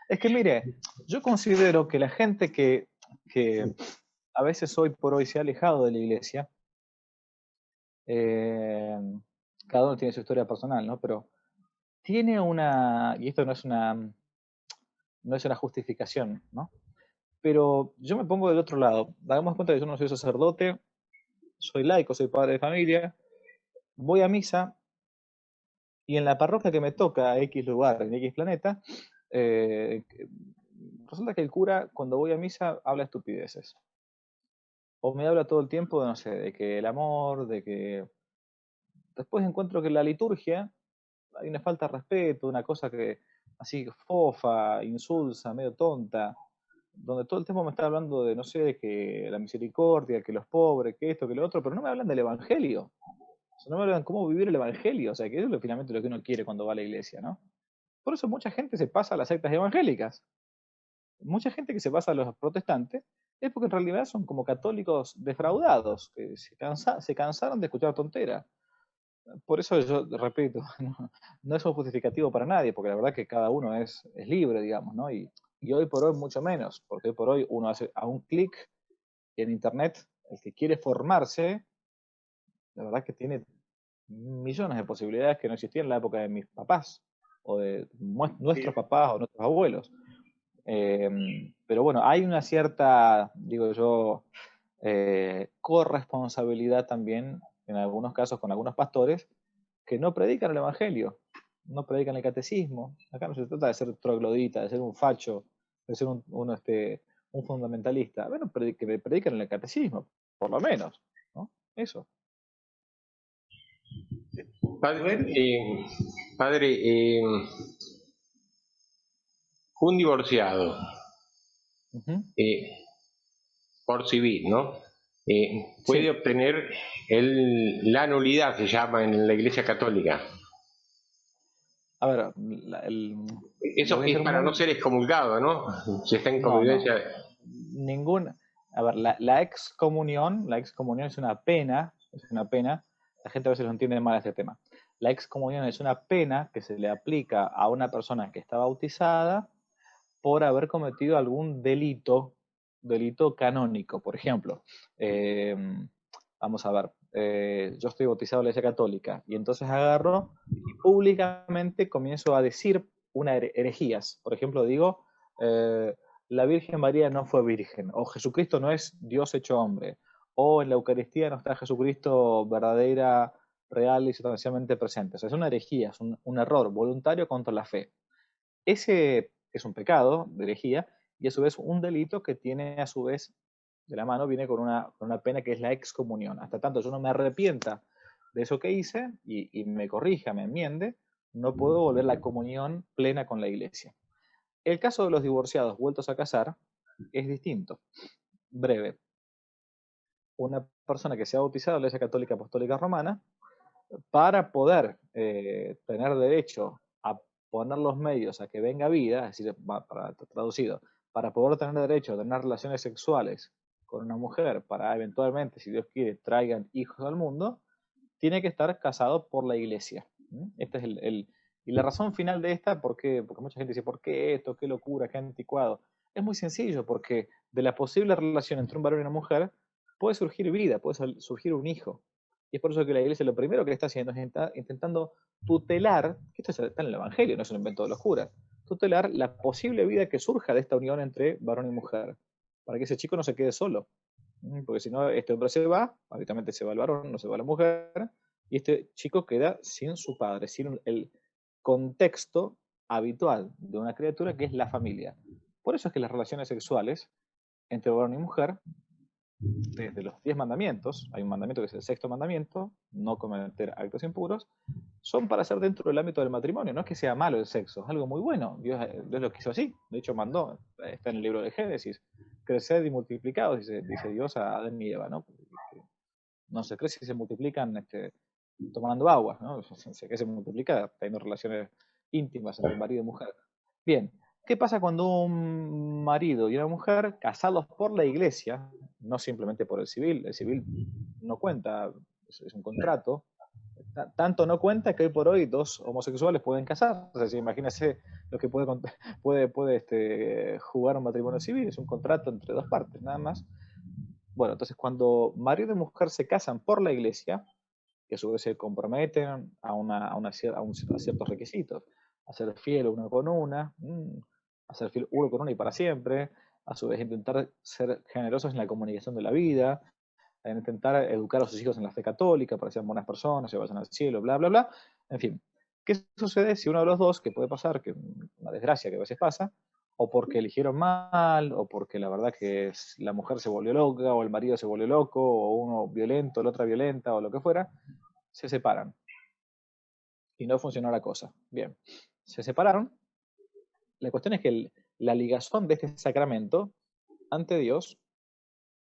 Es que mire, yo considero que la gente que a veces hoy por hoy se ha alejado de la Iglesia, cada uno tiene su historia personal, ¿no? Pero tiene y esto no es una justificación, ¿no? Pero yo me pongo del otro lado. Hagamos cuenta que yo no soy sacerdote, soy laico, soy padre de familia, voy a misa y en la parroquia que me toca, X lugar, en X planeta, resulta que el cura, cuando voy a misa, habla estupideces. O me habla todo el tiempo, no sé, de que el amor, de que... Después encuentro que en la liturgia hay una falta de respeto, una cosa que así fofa, insulsa, medio tonta, donde todo el tiempo me está hablando de, no sé, que la misericordia, que los pobres, que esto, que lo otro, pero no me hablan del Evangelio. no me hablan cómo vivir el evangelio, o sea, que eso es finalmente lo que uno quiere cuando va a la iglesia, ¿no? Por eso mucha gente se pasa a las sectas evangélicas. Mucha gente que se pasa a los protestantes es porque en realidad son como católicos defraudados, que se cansaron de escuchar tonteras. Por eso yo repito, no es un justificativo para nadie, porque la verdad que cada uno es libre, digamos, ¿no? Y hoy por hoy mucho menos, porque hoy por hoy uno hace a un clic en internet, el que quiere formarse, la verdad que tiene millones de posibilidades que no existían en la época de mis papás, o de nuestros papás o nuestros abuelos. Pero bueno, hay una cierta, digo yo, corresponsabilidad también, en algunos casos con algunos pastores, que no predican el evangelio, no predican el catecismo. Acá no se trata de ser troglodita, de ser un facho, de ser un fundamentalista. Bueno, que predican el catecismo, por lo menos, ¿no? Eso. Padre, un divorciado, por civil, ¿no? Puede Sí. obtener la nulidad, se llama en la Iglesia Católica. A ver, Eso es para no ser excomulgado, ¿no? Si está en convivencia. A ver, la excomunión es una pena, la gente a veces lo entiende mal este tema. La excomunión es una pena que se le aplica a una persona que está bautizada por haber cometido algún delito canónico. Por ejemplo, vamos a ver, yo estoy bautizado en la Iglesia Católica y entonces agarro y públicamente comienzo a decir herejías. Por ejemplo, digo, la Virgen María no fue virgen, o Jesucristo no es Dios hecho hombre, o en la Eucaristía no está Jesucristo verdadera, real y sustancialmente presente. O sea, es una herejía, es un error voluntario contra la fe. Ese es un pecado de herejía y a su vez un delito que tiene a su vez de la mano, viene con una pena que es la excomunión. Hasta tanto yo no me arrepienta de eso que hice y me corrija, me enmiende, no puedo volver la comunión plena con la iglesia. El caso de los divorciados vueltos a casar es distinto. Breve. Una persona que se ha bautizado en la Iglesia Católica Apostólica Romana, para poder tener derecho a poner los medios a que venga vida, es decir, traducido, para poder tener derecho a tener relaciones sexuales con una mujer, para eventualmente, si Dios quiere, traigan hijos al mundo, tiene que estar casado por la iglesia. Este es y la razón final de esta, porque mucha gente dice, ¿por qué esto? ¿Qué locura? ¿Qué anticuado? Es muy sencillo, porque de la posible relación entre un varón y una mujer puede surgir vida, puede surgir un hijo. Y es por eso que la iglesia lo primero que está haciendo es intentando tutelar, que esto está en el Evangelio, no es un invento de los curas, tutelar la posible vida que surja de esta unión entre varón y mujer, para que ese chico no se quede solo. Porque si no, este hombre se va, habitualmente se va el varón, no se va la mujer, y este chico queda sin su padre, sin el contexto habitual de una criatura que es la familia. Por eso es que las relaciones sexuales entre varón y mujer, desde los 10 mandamientos, hay un mandamiento que es el sexto mandamiento, no cometer actos impuros, son para hacer dentro del ámbito del matrimonio. No es que sea malo el sexo, es algo muy bueno. Dios lo quiso así. De hecho, mandó, está en el libro de Génesis, creced y multiplicados, dice Dios a Adán y Eva, ¿no? No se crece y se multiplican tomando agua, ¿no? Que se multiplica teniendo relaciones íntimas entre marido y mujer. Bien, ¿qué pasa cuando un marido y una mujer casados por la iglesia, no simplemente por el civil no cuenta, es un contrato, tanto no cuenta que hoy por hoy dos homosexuales pueden casarse? O sea, imagínese lo que puede jugar un matrimonio civil, es un contrato entre dos partes, nada más. Bueno, entonces cuando marido y mujer se casan por la iglesia, que a su vez se comprometen a ciertos requisitos, a ser fiel uno con una, a ser fiel uno con una y para siempre, a su vez intentar ser generosos en la comunicación de la vida, a intentar educar a sus hijos en la fe católica para que sean buenas personas, se vayan al cielo, bla, bla, bla. En fin, ¿qué sucede si uno de los dos, que puede pasar, que una desgracia que a veces pasa, o porque eligieron mal, o porque la verdad que la mujer se volvió loca, o el marido se volvió loco, o uno violento, la otra violenta, o lo que fuera, se separan? Y no funcionó la cosa. Bien, se separaron. La cuestión es que la ligazón de este sacramento ante Dios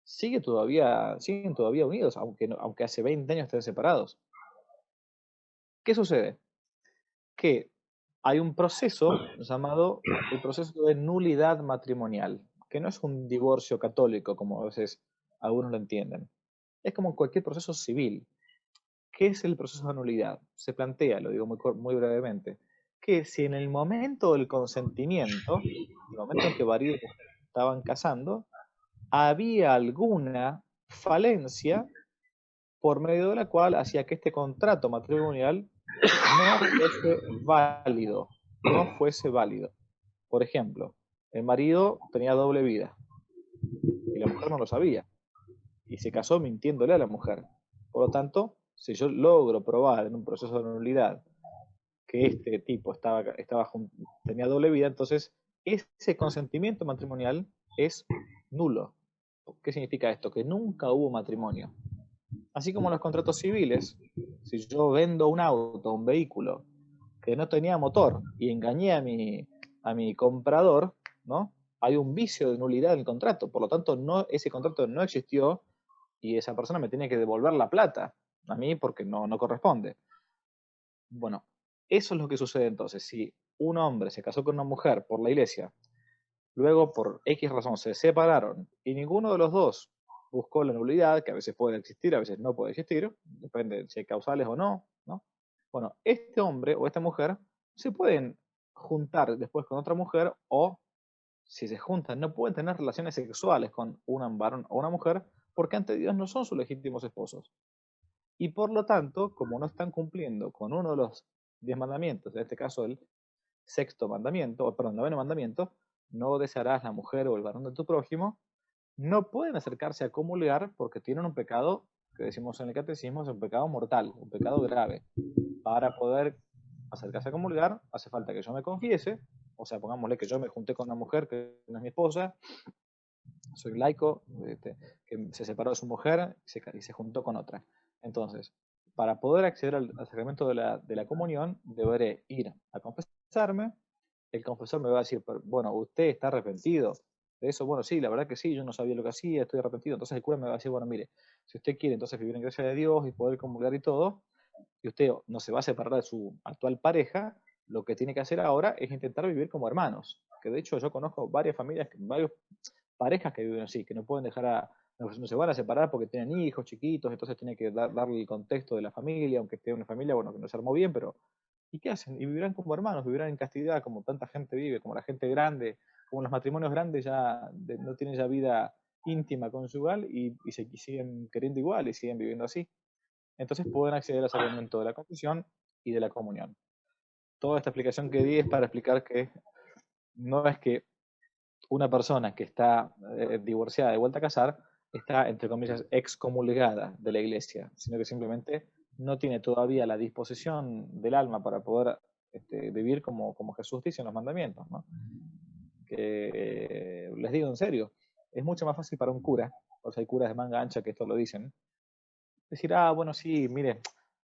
siguen todavía unidos, aunque hace 20 años estén separados. ¿Qué sucede? Que hay un proceso llamado el proceso de nulidad matrimonial, que no es un divorcio católico, como a veces algunos lo entienden. Es como cualquier proceso civil. ¿Qué es el proceso de nulidad? Se plantea, lo digo muy brevemente, que si en el momento del consentimiento, el momento en que marido y mujer estaban casando, había alguna falencia por medio de la cual hacía que este contrato matrimonial no fuese válido, no fuese válido. Por ejemplo, el marido tenía doble vida y la mujer no lo sabía y se casó mintiéndole a la mujer. Por lo tanto, si yo logro probar en un proceso de nulidad que este tipo tenía doble vida, entonces ese consentimiento matrimonial es nulo. ¿Qué significa esto? Que nunca hubo matrimonio. Así como los contratos civiles, si yo vendo un auto, un vehículo, que no tenía motor y engañé a mi comprador, ¿no? Hay un vicio de nulidad del contrato, por lo tanto ese contrato no existió y esa persona me tiene que devolver la plata a mí porque no corresponde. Bueno, eso es lo que sucede entonces. Si un hombre se casó con una mujer por la iglesia, luego por X razón se separaron y ninguno de los dos buscó la nulidad, que a veces puede existir, a veces no puede existir, depende si hay causales o no, ¿no? Bueno, este hombre o esta mujer se pueden juntar después con otra mujer o si se juntan no pueden tener relaciones sexuales con un varón o una mujer porque ante Dios no son sus legítimos esposos. Y por lo tanto, como no están cumpliendo con uno de los 10 mandamientos, en este caso el sexto mandamiento, o perdón, noveno mandamiento, no desearás la mujer o el varón de tu prójimo, no pueden acercarse a comulgar porque tienen un pecado que decimos en el catecismo es un pecado mortal, un pecado grave. Para poder acercarse a comulgar hace falta que yo me confiese, o sea, pongámosle que yo me junté con una mujer que no es mi esposa, soy laico, que se separó de su mujer y se juntó con otra. Entonces, para poder acceder al sacramento de la comunión, deberé ir a confesarme. El confesor me va a decir, bueno, usted está arrepentido de eso. Bueno, sí, la verdad que sí, yo no sabía lo que hacía, estoy arrepentido. Entonces el cura me va a decir, bueno, mire, si usted quiere entonces vivir en gracia de Dios y poder comulgar y todo, y usted no se va a separar de su actual pareja, lo que tiene que hacer ahora es intentar vivir como hermanos. Que de hecho yo conozco varias familias, varias parejas que viven así, que no pueden no se van a separar porque tienen hijos chiquitos, entonces tiene que darle el contexto de la familia, aunque esté una familia, bueno, que no se armó bien, pero ¿y qué hacen? Y vivirán como hermanos, vivirán en castidad, como tanta gente vive, como la gente grande, como los matrimonios grandes no tienen ya vida íntima conyugal y se siguen queriendo igual y siguen viviendo así. Entonces pueden acceder al sacramento de la confesión y de la comunión. Toda esta explicación que di es para explicar que no es que una persona que está divorciada y vuelta a casar está, entre comillas, excomulgada de la iglesia, sino que simplemente no tiene todavía la disposición del alma para poder vivir como Jesús dice en los mandamientos, ¿no? Que les digo en serio, es mucho más fácil para un cura, o sea, hay curas de manga ancha que esto lo dicen, decir, bueno, sí, mire,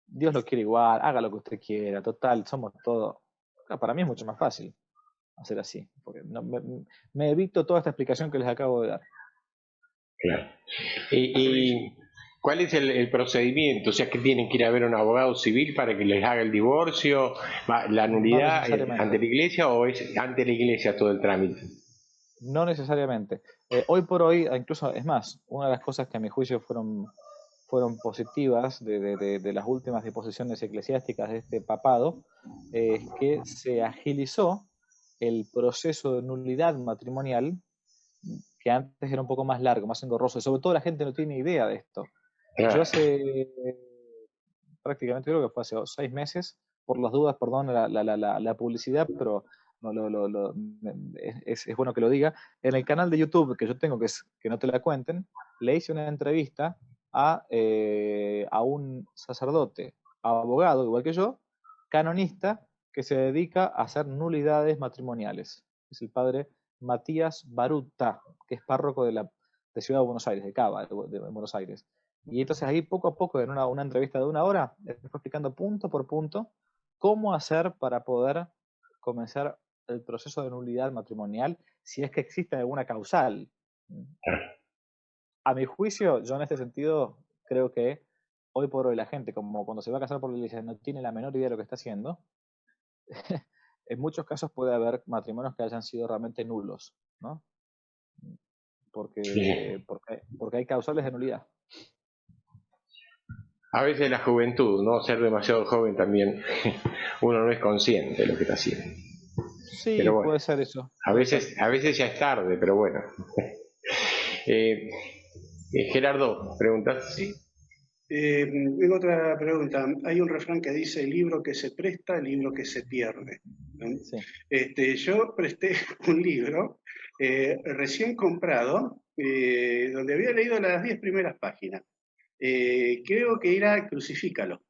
Dios lo quiere igual, haga lo que usted quiera, total, somos todos. Para mí es mucho más fácil hacer así, porque me evito toda esta explicación que les acabo de dar. Claro. ¿Y cuál es el procedimiento? O sea, que tienen que ir a ver a un abogado civil para que les haga el divorcio, la nulidad ante la iglesia o es ante la iglesia todo el trámite? No necesariamente. Hoy por hoy, incluso, es más, una de las cosas que a mi juicio fueron positivas de las últimas disposiciones eclesiásticas de este papado, es que se agilizó el proceso de nulidad matrimonial, que antes era un poco más largo, más engorroso, y sobre todo la gente no tiene idea de esto. Yo hace prácticamente creo que fue hace 6 meses, por las dudas, perdón la publicidad, pero es bueno que lo diga. En el canal de YouTube que yo tengo, que no te la cuenten, le hice una entrevista a un sacerdote, abogado, igual que yo, canonista, que se dedica a hacer nulidades matrimoniales. Es el padre Matías Baruta, que es párroco de Ciudad de Buenos Aires, de Cava, de Buenos Aires. Y entonces ahí poco a poco, en una entrevista de 1 hora, me fue explicando punto por punto cómo hacer para poder comenzar el proceso de nulidad matrimonial si es que existe alguna causal. A mi juicio, yo en este sentido creo que hoy por hoy la gente, como cuando se va a casar por la iglesia, no tiene la menor idea de lo que está haciendo, en muchos casos puede haber matrimonios que hayan sido realmente nulos, ¿no? Sí. Porque hay causales de nulidad. A veces la juventud, ¿no? Ser demasiado joven también, uno no es consciente de lo que está haciendo. Sí, Pero bueno, puede ser eso, a puede ser. veces ya es tarde, pero bueno. Eh, Gerardo, preguntas. Sí. Tengo otra pregunta. Hay un refrán que dice, libro que se presta, libro que se pierde. ¿No? Sí. Yo presté un libro recién comprado, donde había leído las 10 primeras páginas. Creo que era Crucifícalo.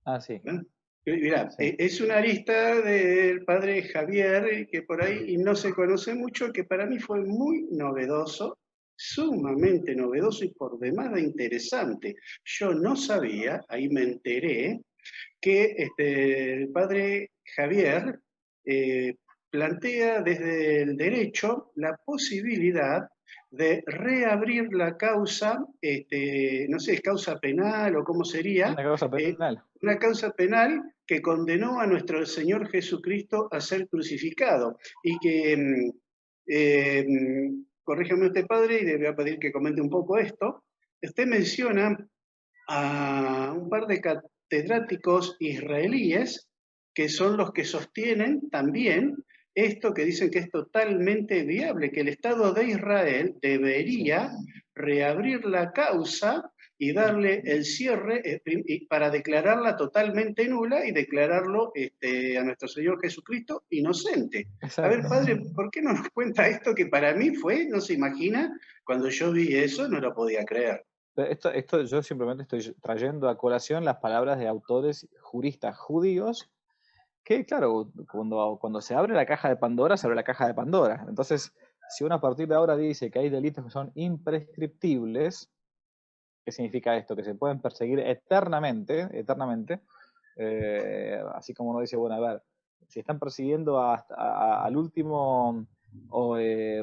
Ah, sí, ¿No? Mirá, sí. es una lista del padre Javier que por ahí no se conoce mucho, que para mí fue muy novedoso, sumamente novedoso y por demás de interesante. Yo no sabía, ahí me enteré, que el padre Javier plantea desde el derecho la posibilidad de reabrir la causa, no sé, causa penal o cómo sería, Una causa eh, penal. una causa penal que condenó a nuestro Señor Jesucristo a ser crucificado y que, corríjame usted, padre, y le voy a pedir que comente un poco esto. Usted menciona a un par de catedráticos israelíes que son los que sostienen también esto que dicen que es totalmente viable, que el Estado de Israel Sí. debería reabrir la causa y darle el cierre para declararla totalmente nula y declararlo a nuestro Señor Jesucristo inocente. A ver, Exacto. padre, ¿por qué no nos cuenta esto que para mí fue, no se imagina, cuando yo vi eso no lo podía creer? Esto yo simplemente estoy trayendo a colación las palabras de autores juristas judíos que, claro, cuando se abre la caja de Pandora, se abre la caja de Pandora. Entonces, si uno a partir de ahora dice que hay delitos que son imprescriptibles, ¿qué significa esto? Que se pueden perseguir eternamente, así como uno dice, bueno, a ver, si están persiguiendo al último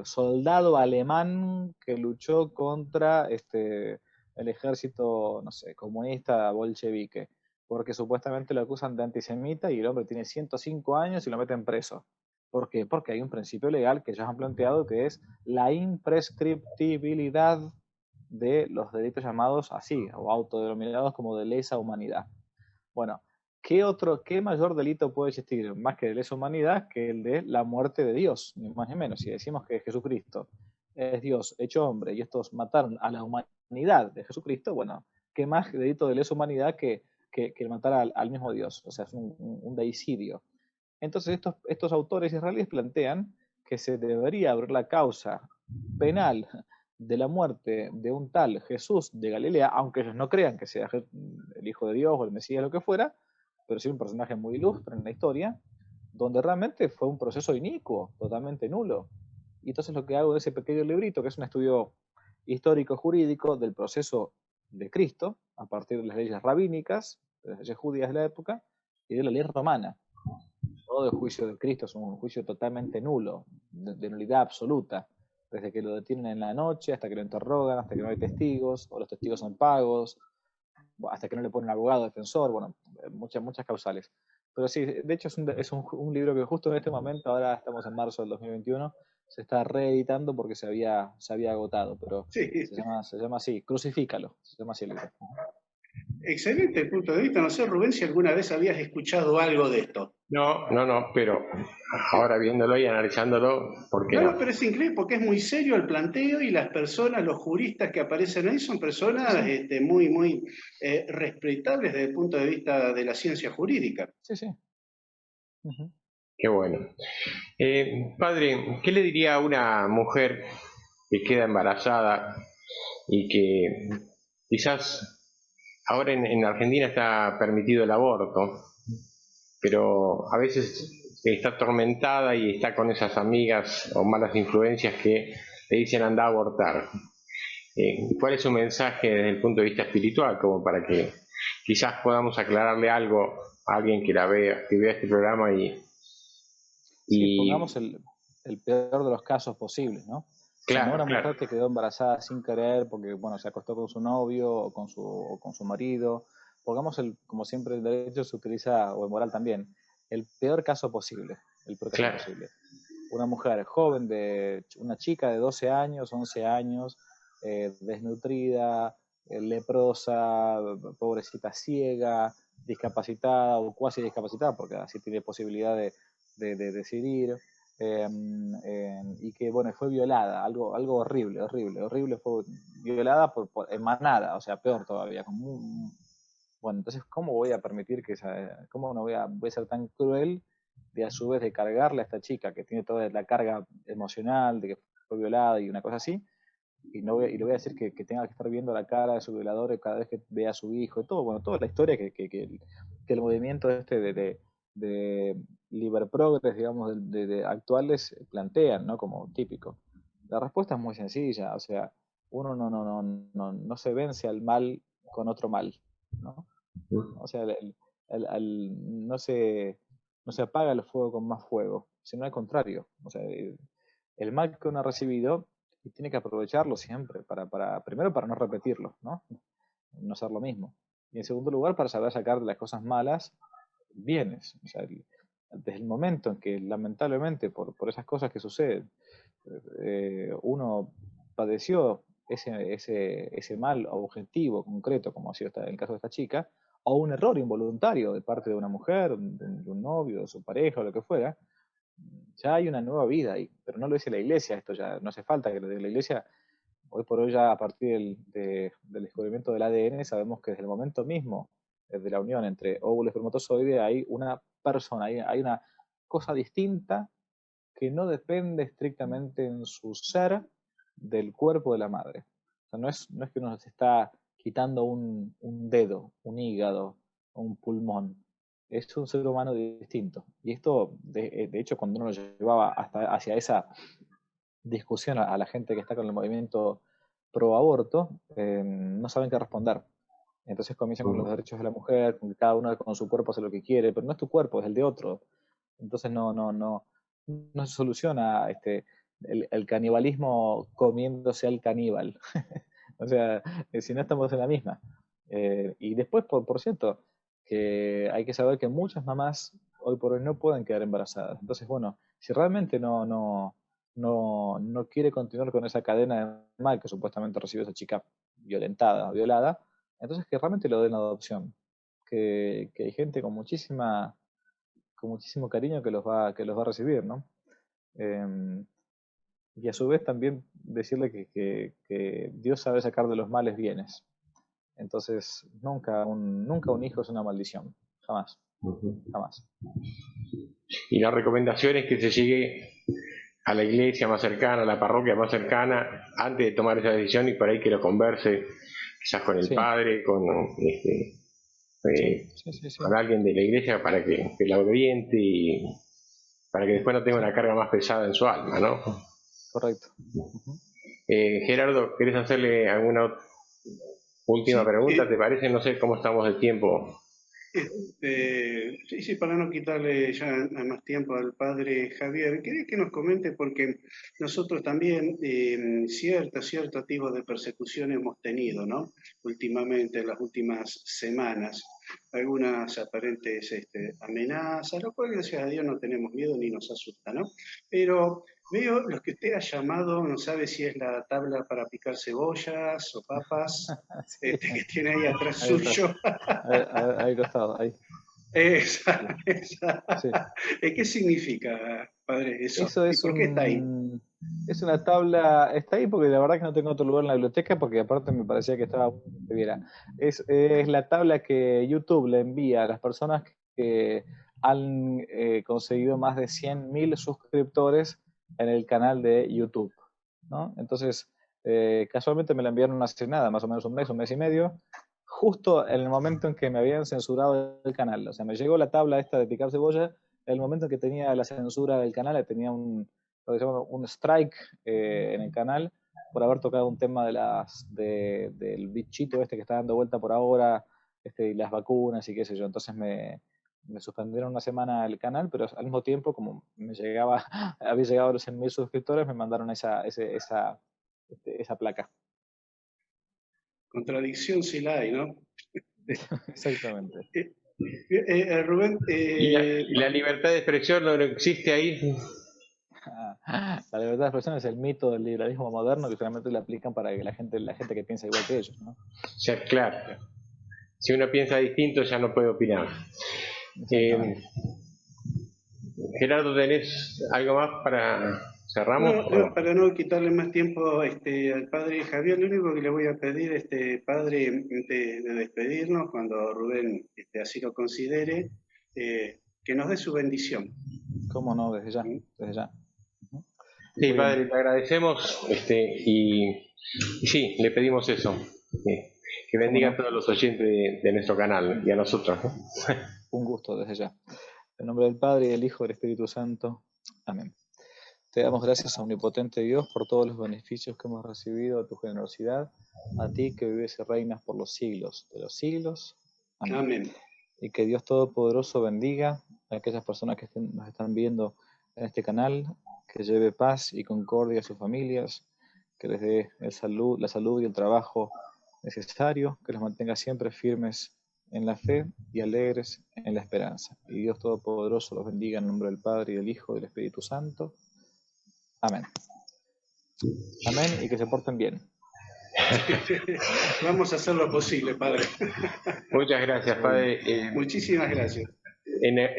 soldado alemán que luchó contra el ejército, no sé, comunista bolchevique, porque supuestamente lo acusan de antisemita y el hombre tiene 105 años y lo meten preso. ¿Por qué? Porque hay un principio legal que ellos han planteado que es la imprescriptibilidad de los delitos llamados así, o autodenominados como de lesa humanidad. Bueno, ¿qué mayor delito puede existir más que de lesa humanidad que el de la muerte de Dios? Ni más ni menos. Si decimos que Jesucristo es Dios hecho hombre y estos mataron a la humanidad de Jesucristo, bueno, ¿qué más delito de lesa humanidad que matar al mismo Dios? O sea, es un deicidio. Entonces estos autores israelíes plantean que se debería abrir la causa penal de la muerte de un tal Jesús de Galilea, aunque ellos no crean que sea el Hijo de Dios o el Mesías, lo que fuera, pero sí un personaje muy ilustre en la historia, donde realmente fue un proceso inicuo, totalmente nulo. Y entonces lo que hago en ese pequeño librito, que es un estudio histórico-jurídico del proceso de Cristo, a partir de las leyes rabínicas, de las leyes judías de la época, y de la ley romana. Todo el juicio de Cristo es un juicio totalmente nulo, de nulidad absoluta, desde que lo detienen en la noche, hasta que lo interrogan, hasta que no hay testigos, o los testigos son pagos, hasta que no le ponen abogado defensor, bueno, muchas causales. Pero sí, de hecho es un libro que justo en este momento, ahora estamos en marzo del 2021, se está reeditando porque se había agotado, pero Sí, se llama así, Crucifícalo, se llama así el libro. excelente punto de vista. No sé, Rubén, si alguna vez habías escuchado algo de esto. No, pero ahora viéndolo y analizándolo, ¿por qué No, no? no, pero es increíble porque es muy serio el planteo y las personas, los juristas que aparecen ahí son Sí, personas sí, muy, muy respetables desde el punto de vista de la ciencia jurídica. sí, sí. Uh-huh. Qué bueno. Padre, ¿qué le diría a una mujer que queda embarazada y que quizás ahora en Argentina está permitido el aborto, pero a veces está atormentada y está con esas amigas o malas influencias que le dicen anda a abortar? ¿Cuál es su mensaje desde el punto de vista espiritual, como para que quizás podamos aclararle algo a alguien que vea este programa Sí, y pongamos el peor de los casos posibles, ¿no? Cuando claro, una claro, mujer que quedó embarazada sin querer porque, bueno, se acostó con su novio o con su marido, pongamos, como siempre el derecho se utiliza, o el moral también, el peor caso posible, el peor caso posible. Una mujer joven, una chica de 12 años, 11 años, desnutrida, leprosa, pobrecita ciega, discapacitada o cuasi discapacitada, porque así tiene posibilidad de decidir, y que, bueno, fue violada, algo horrible, fue violada por emanada, o sea, peor todavía. Bueno, entonces, ¿cómo voy a permitir cómo no voy a ser tan cruel de a su vez de cargarle a esta chica que tiene toda la carga emocional de que fue violada y una cosa así, y le voy a decir que tenga que estar viendo la cara de su violador cada vez que vea a su hijo y todo, bueno, toda la historia que el movimiento de Liber Progress, digamos, actuales plantean, ¿no? Como típico. La respuesta es muy sencilla, o sea, uno no se vence al mal con otro mal, ¿no? O sea, no se apaga el fuego con más fuego, sino al contrario. O sea, el mal que uno ha recibido y tiene que aprovecharlo siempre, primero para no repetirlo, ¿no? No ser lo mismo. Y en segundo lugar, para saber sacar de las cosas malas bienes. O sea, desde el momento en que lamentablemente por esas cosas que suceden, uno padeció ese mal objetivo concreto, como ha sido el caso de esta chica, o un error involuntario de parte de una mujer, de un novio, de su pareja, o lo que fuera, ya hay una nueva vida ahí. Pero no lo dice la iglesia, esto ya no hace falta que lo diga la iglesia. Hoy por hoy ya a partir del descubrimiento del ADN sabemos que desde el momento mismo de la unión entre óvulo y espermatozoide hay una persona, hay una cosa distinta que no depende estrictamente en su ser del cuerpo de la madre. O sea, no es que uno se está quitando un dedo, un hígado, un pulmón. Es un ser humano distinto. Y esto, de hecho, cuando uno lo llevaba hacia esa discusión a la gente que está con el movimiento pro aborto, no saben qué responder. Entonces comienzan con los derechos de la mujer, con que cada uno con su cuerpo hace lo que quiere, pero no es tu cuerpo, es el de otro. Entonces no se soluciona el canibalismo comiéndose al caníbal. O sea, si no estamos en la misma. Y después, por cierto, que hay que saber que muchas mamás hoy por hoy no pueden quedar embarazadas. Entonces, bueno, si realmente no quiere continuar con esa cadena de mal que supuestamente recibió esa chica violentada, violada, entonces que realmente lo den adopción. Que hay gente con muchísimo cariño que los va a recibir, ¿no? Y a su vez también decirle que Dios sabe sacar de los males bienes. Entonces, nunca un hijo es una maldición. Jamás. Jamás. Y la recomendación es que se llegue a la iglesia más cercana, a la parroquia más cercana, antes de tomar esa decisión, y por ahí que lo converse quizás con el padre, con con alguien de la iglesia para que la oriente y para que después no tenga una carga más pesada en su alma, ¿no? Correcto. Gerardo, ¿querés hacerle alguna última pregunta? ¿Te parece? No sé cómo estamos de tiempo. Sí, para no quitarle ya más tiempo al padre Javier, quería que nos comente, porque nosotros también cierto tipo de persecución hemos tenido, ¿no? Últimamente, en las últimas semanas, algunas aparentes amenazas, lo cual, gracias a Dios, no tenemos miedo ni nos asusta, ¿no? Pero veo lo que usted ha llamado, no sabe si es la tabla para picar cebollas o papas, que tiene ahí atrás suyo. Ahí costado, ahí. Esa. Sí. ¿Qué significa, padre, eso? Eso ¿Y por qué está ahí? Es una tabla, está ahí porque la verdad que no tengo otro lugar en la biblioteca, porque aparte me parecía que estaba bueno que viera. Es la tabla que YouTube le envía a las personas que han conseguido más de 100.000 suscriptores en el canal de YouTube, ¿no? Entonces, casualmente me la enviaron hace nada, más o menos un mes y medio, justo en el momento en que me habían censurado el canal. O sea, me llegó la tabla esta de picar cebolla en el momento en que tenía la censura del canal, tenía un strike en el canal por haber tocado un tema del bichito que está dando vuelta por ahora, y las vacunas y qué sé yo. Entonces me suspendieron una semana el canal, pero al mismo tiempo, como había llegado a los 100.000 suscriptores, me mandaron esa placa. Contradicción sí la hay, ¿no? Exactamente. Rubén, Y la libertad de expresión no existe ahí. La libertad de expresión es el mito del liberalismo moderno que solamente le aplican para que la gente que piensa igual que ellos, ¿no? O sea, claro. Si uno piensa distinto ya no puede opinar. Gerardo, ¿tenés algo más para cerramos? No, para no quitarle más tiempo al padre Javier, lo único que le voy a pedir, padre, de despedirnos, cuando Rubén así lo considere, que nos dé su bendición. ¿Cómo no? Desde ya, desde ya. Sí, padre, le agradecemos y sí, le pedimos eso, que bendiga a todos los oyentes de nuestro canal y a nosotros, ¿no? Un gusto desde ya. En nombre del Padre, y del Hijo y del Espíritu Santo. Amén. Te damos gracias, omnipotente Dios, por todos los beneficios que hemos recibido de tu generosidad, a ti que vives y reinas por los siglos de los siglos. Amén. Amén. Y que Dios Todopoderoso bendiga a aquellas personas que nos están viendo en este canal, que lleve paz y concordia a sus familias, que les dé la salud y el trabajo necesario, que los mantenga siempre firmes en la fe y alegres en la esperanza. Y Dios Todopoderoso los bendiga en nombre del Padre y del Hijo y del Espíritu Santo. Amén. Amén, y que se porten bien. Vamos a hacer lo posible, padre. Muchas gracias, padre. Muchísimas gracias.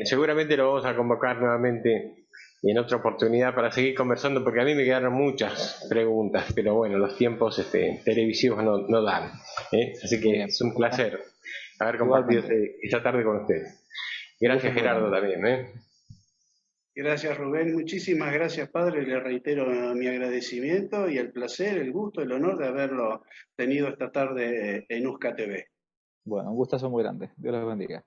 Seguramente lo vamos a convocar nuevamente en otra oportunidad para seguir conversando, porque a mí me quedaron muchas preguntas, pero bueno, los tiempos televisivos no dan. Así que es un placer haber compartido esta tarde con ustedes. Gracias, Gerardo, también. Gracias, Rubén. Muchísimas gracias, padre. Le reitero mi agradecimiento y el placer, el gusto, el honor de haberlo tenido esta tarde en USCA TV. Bueno, un gustazo muy grande. Dios los bendiga.